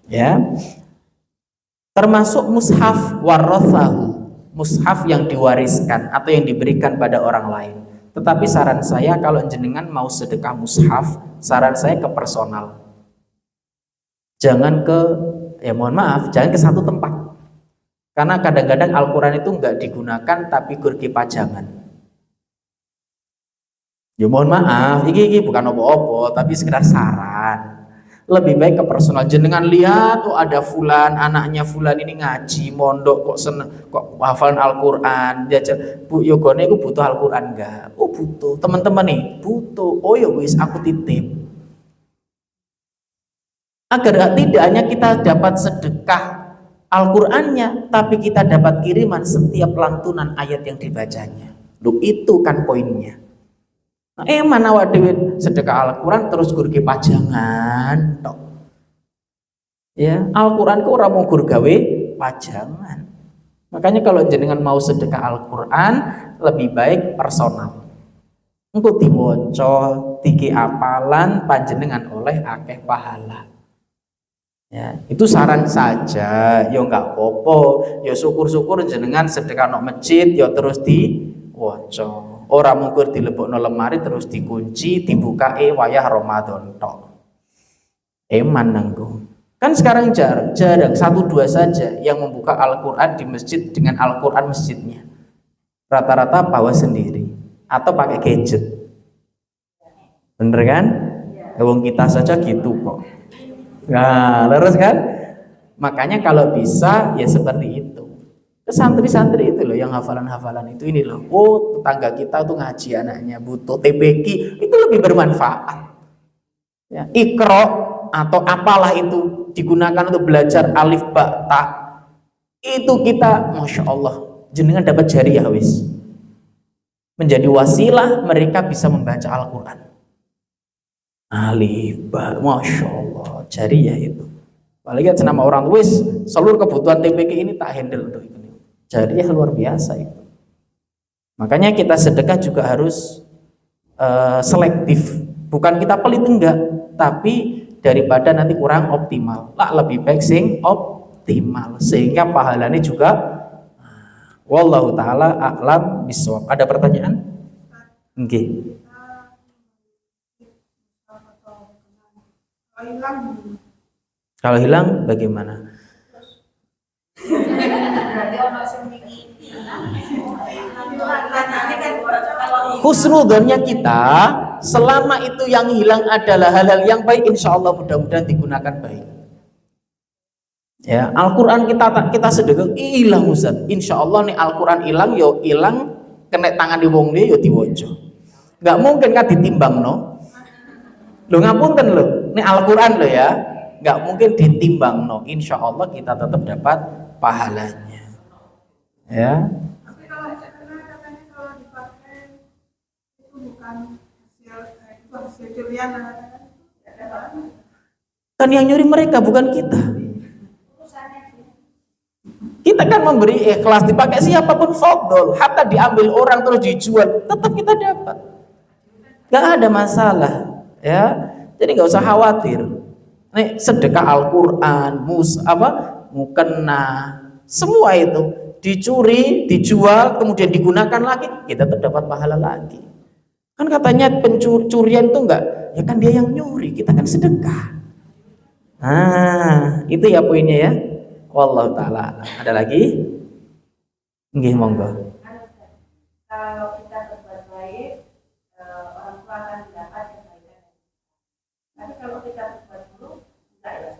Ya, termasuk mushaf warathahu, mushaf yang diwariskan atau yang diberikan pada orang lain. Tetapi saran saya kalau jenengan mau sedekah mushaf, saran saya ke personal. Jangan ke, ya mohon maaf, jangan ke satu tempat. Karena kadang-kadang Al-Quran itu enggak digunakan tapi gurki pajangan. Ya mohon maaf, ini bukan opo-opo, tapi sekedar saran. Lebih baik ke personal. Jenengan lihat, oh ada fulan, anaknya fulan ini ngaji, mondok, kok seneng, kok hafalan Al-Quran. Jajal, Bu Yogone itu butuh Al-Quran enggak? Oh butuh. Teman-teman nih, butuh. Oh ya wis, aku titip. Agar tidak hanya kita dapat sedekah Al-Qur'annya, tapi kita dapat kiriman setiap lantunan ayat yang dibacanya. Loh, itu kan poinnya. Nah, mana waduh sedekah Al-Qur'an terus gurke pajangan tok. Ya, Al-Qur'an ku ora mau gur gawe pajangan. Makanya kalau jenengan mau sedekah Al-Qur'an lebih baik personal. Engko diwaca, tiki apalan panjenengan oleh akeh pahala. Ya, itu saran saja, ya enggak apa-apa, ya syukur-syukur jenengan sedekah nang masjid ya terus diwaca. Ora mungkur dilebokno lemari terus dikunci, dibukae wayah Ramadan tok. Eman nanggo. Kan sekarang jarang 1-2 saja yang membuka Al-Qur'an di masjid dengan Al-Qur'an masjidnya. Rata-rata bawa sendiri atau pakai gadget. Bener kan? Wong kita saja gitu kok. Nah, terus kan? Makanya kalau bisa ya seperti itu. Ke santri-santri itu loh yang hafalan-hafalan itu ini loh. Oh, tetangga kita tuh ngaji anaknya butuh TPQ, itu lebih bermanfaat. Ya, Iqra atau apalah itu digunakan untuk belajar alif ba ta. Itu kita, masya Allah, jenengan dapat jariah wis. Menjadi wasilah mereka bisa membaca Al-Quran. Alif ba, masya Allah, jariah itu. Apalagi senama orang wis seluruh kebutuhan TPQ ini tak handle untuk itu. Jariah luar biasa itu. Makanya kita sedekah juga harus selektif. Bukan kita pelit enggak, tapi daripada nanti kurang optimal. Lah lebih baik sing optimal sehingga pahalanya juga wallahu taala a'lam bishawab. Ada pertanyaan? Nggih. Kalau hilang bagaimana? Husnudonnya kita selama itu yang hilang adalah hal-hal yang baik, insya Allah mudah-mudahan digunakan baik. Ya, Al-Qur'an kita sedekah ilang Ustaz. Insyaallah nih Al-Qur'an ilang yo ilang kena tangan di wong dia yo diwaca. Enggak mungkin kan ditimbang no. Lho ngapunten lho, ini Al-Qur'an lho ya. Enggak mungkin ditimbang no. Insyaallah kita tetap dapat pahalanya. Ya. Tapi kalau karena katanya kalau dipakai itu bukan hasil curian kan? Kan yang nyuri mereka bukan kita. Kita kan memberi ikhlas, dipakai siapapun fadl, hatta diambil orang terus dijual, tetap kita dapat. Gak ada masalah, ya. Jadi nggak usah khawatir. Nih sedekah Al-Qur'an, mukena, semua itu dicuri, dijual, kemudian digunakan lagi, kita tetap dapat pahala lagi. Kan katanya pencurian itu enggak, ya kan dia yang nyuri, kita kan sedekah. Nah, itu ya poinnya ya. Wallahu taala. Ada lagi? Nggih, monggo. Kalau kita berbuat baik, orang tua akan mendapat kebaikan. Tapi kalau kita berbuat buruk, enggak ya.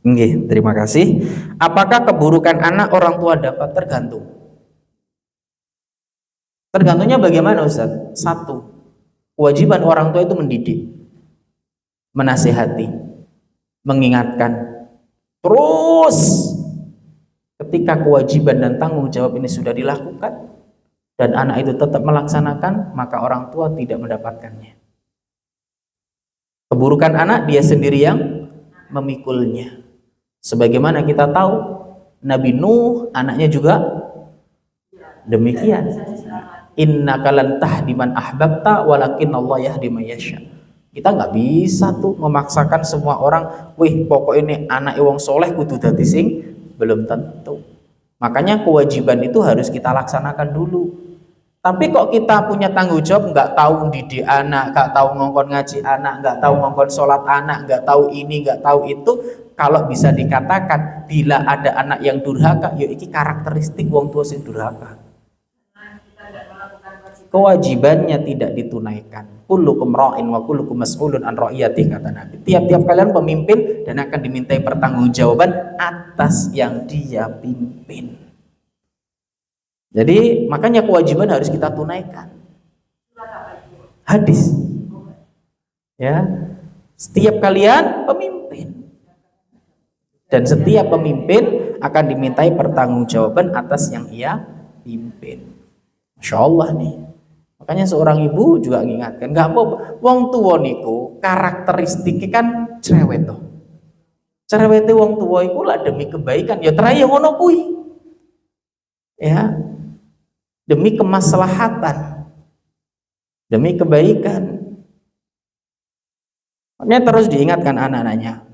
Nggih, terima kasih. Apakah keburukan anak orang tua dapat? Tergantung. Tergantungnya bagaimana Ustaz? Satu, kewajiban orang tua itu mendidik, menasihati, mengingatkan. Terus ketika kewajiban dan tanggung jawab ini sudah dilakukan dan anak itu tetap melaksanakan, maka orang tua tidak mendapatkannya. Keburukan anak dia sendiri yang memikulnya. Sebagaimana kita tahu Nabi Nuh anaknya juga demikian. Innaka lan tahdi man ahbabta walakin Allah yahdi man yasha. Kita nggak bisa tuh memaksakan semua orang, wih pokok ini anak wong soleh kudu dadi sing, belum tentu. Makanya kewajiban itu harus kita laksanakan dulu. Tapi kok kita punya tanggung jawab nggak tahu mendidik anak, nggak tahu ngongkon ngaji anak, nggak tahu ngongkon sholat anak, nggak tahu ini, nggak tahu itu. Kalau bisa dikatakan bila ada anak yang durhaka, ya iki karakteristik wong tua sing durhaka. Kewajibannya tidak ditunaikan. Kullukum ra'in wa kullukum mas'ulun an ra'iyati, kata Nabi. Tiap-tiap kalian pemimpin dan akan dimintai pertanggungjawaban atas yang dia pimpin. Jadi makanya kewajiban harus kita tunaikan. Hadis. Ya. Setiap kalian pemimpin. Dan setiap pemimpin akan dimintai pertanggungjawaban atas yang ia pimpin. Masya Allah nih. Makanya seorang ibu juga mengingatkan, nggak apa-apa. Wong tua niku karakteristiknya kan cerewet toh. Cerewete wong tua iku lah demi kebaikan. Ya teraya ngono kuwi. Ya. Demi kemaslahatan. Demi kebaikan. Makanya terus diingatkan anak-anaknya.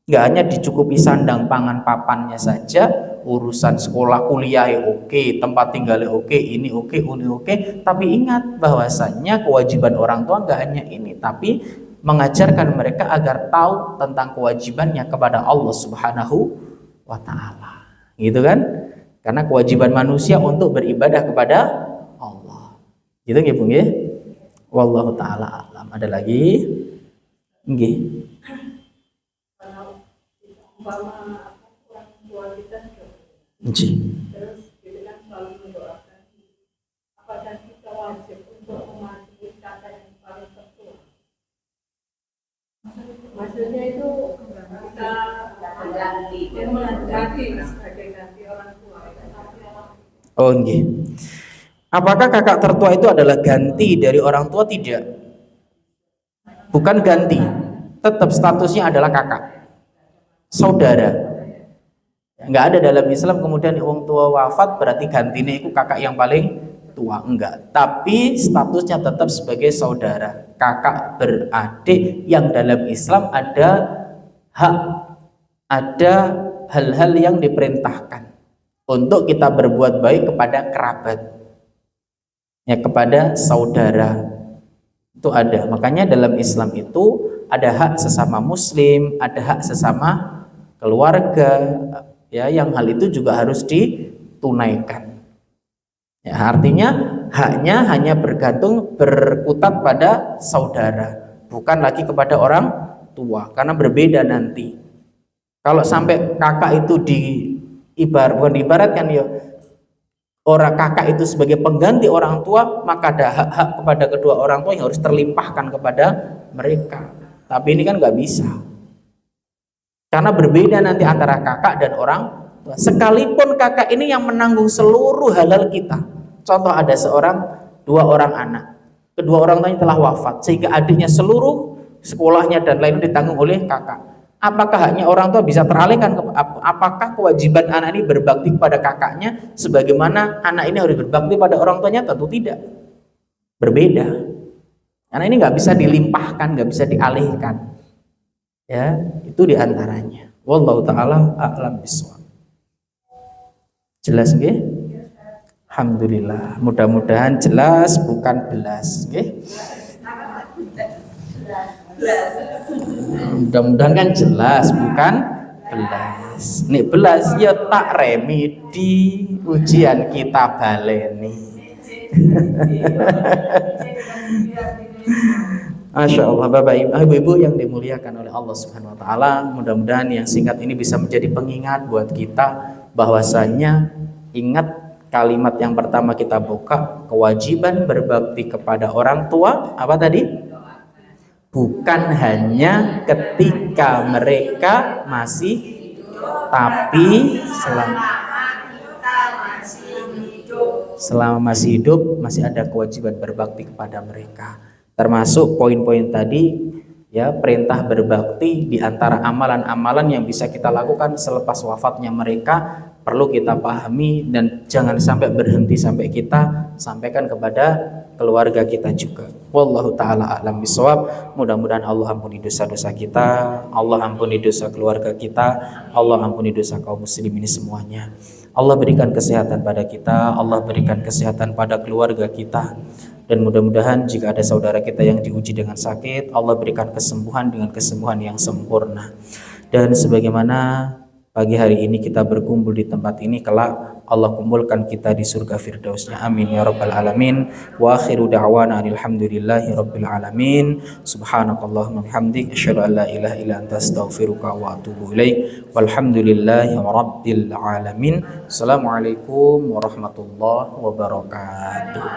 Nggak hanya dicukupi sandang pangan papannya saja, urusan sekolah kuliah oke, tempat tinggal oke, ini oke, tapi ingat bahwasannya kewajiban orang tua nggak hanya ini, tapi mengajarkan mereka agar tahu tentang kewajibannya kepada Allah Subhanahu wa taala. Gitu kan? Karena kewajiban manusia untuk beribadah kepada Allah. Gitu nggih, Bu nggih? Wallahu taala alam. Ada lagi? Nggih. Umpama orang tua kita Terus kita kan selalu mendoakan, apakah kita wajib untuk mematuhi kata yang paling tertua? Maksudnya itu kita mengganti sebagai ganti orang tua. Oh nggih. Apakah kakak tertua itu adalah ganti dari orang tua? Tidak. Bukan ganti. Tetap statusnya adalah kakak. Saudara. Nggak ada dalam Islam kemudian orang tua wafat berarti gantinya itu kakak yang paling tua, enggak. Tapi statusnya tetap sebagai saudara, kakak beradik yang dalam Islam ada hak, ada hal-hal yang diperintahkan untuk kita berbuat baik kepada kerabat, ya kepada saudara itu ada. Makanya dalam Islam itu ada hak sesama muslim, ada hak sesama keluarga, ya yang hal itu juga harus ditunaikan. Ya, artinya haknya hanya berkutat pada saudara, bukan lagi kepada orang tua, karena berbeda nanti. Kalau sampai kakak itu bukan diibaratkan ya, orang kakak itu sebagai pengganti orang tua, maka ada hak-hak kepada kedua orang tua yang harus terlimpahkan kepada mereka. Tapi ini kan nggak bisa, karena berbeda nanti antara kakak dan orang tua. Sekalipun kakak ini yang menanggung seluruh halal kita. Contoh, ada dua orang anak, kedua orang tuanya telah wafat, sehingga adiknya seluruh sekolahnya dan lain ditanggung oleh kakak. Apakah haknya orang tua bisa teralihkan? Apakah kewajiban anak ini berbakti kepada kakaknya sebagaimana anak ini harus berbakti pada orang tuanya? Tentu tidak. Berbeda. Karena ini nggak bisa dilimpahkan, nggak bisa dialihkan. Ya, itu diantaranya. Wallahu taala a'lam bishawab. Jelas nggih? Alhamdulillah. Mudah-mudahan jelas, bukan belas, nggih. Mudah-mudahan kan jelas, bukan belas. Nih belas ya tak remedi, ujian kita baleni. Masya Allah, Bapak Ibu yang dimuliakan oleh Allah Subhanahu Wa Taala, mudah-mudahan yang singkat ini bisa menjadi pengingat buat kita bahwasanya ingat kalimat yang pertama kita buka, kewajiban berbakti kepada orang tua. Apa tadi? Bukan hanya ketika mereka masih hidup, tapi selama masih hidup masih ada kewajiban berbakti kepada mereka. Termasuk poin-poin tadi, ya, perintah berbakti di antara amalan-amalan yang bisa kita lakukan selepas wafatnya mereka perlu kita pahami, dan jangan sampai berhenti sampai kita sampaikan kepada keluarga kita juga. Wallahu taala a'lam bishawab. Mudah-mudahan Allah ampuni dosa-dosa kita, Allah ampuni dosa keluarga kita, Allah ampuni dosa kaum muslimin semuanya. Allah berikan kesehatan pada kita, Allah berikan kesehatan pada keluarga kita, dan mudah-mudahan jika ada saudara kita yang diuji dengan sakit, Allah berikan kesembuhan dengan kesembuhan yang sempurna. Dan sebagaimana pagi hari ini kita berkumpul di tempat ini, kelak Allah kumpulkan kita di surga firdausnya. Amin ya rabbal alamin. Wa akhiru da'wana alhamdulillahi rabbil alamin. Subhanakallahumma bihamdik asyhadu an la ilaha illa anta astaghfiruka wa atubu ilaik. Walhamdulillahi rabbil alamin. Assalamualaikum warahmatullahi wabarakatuh.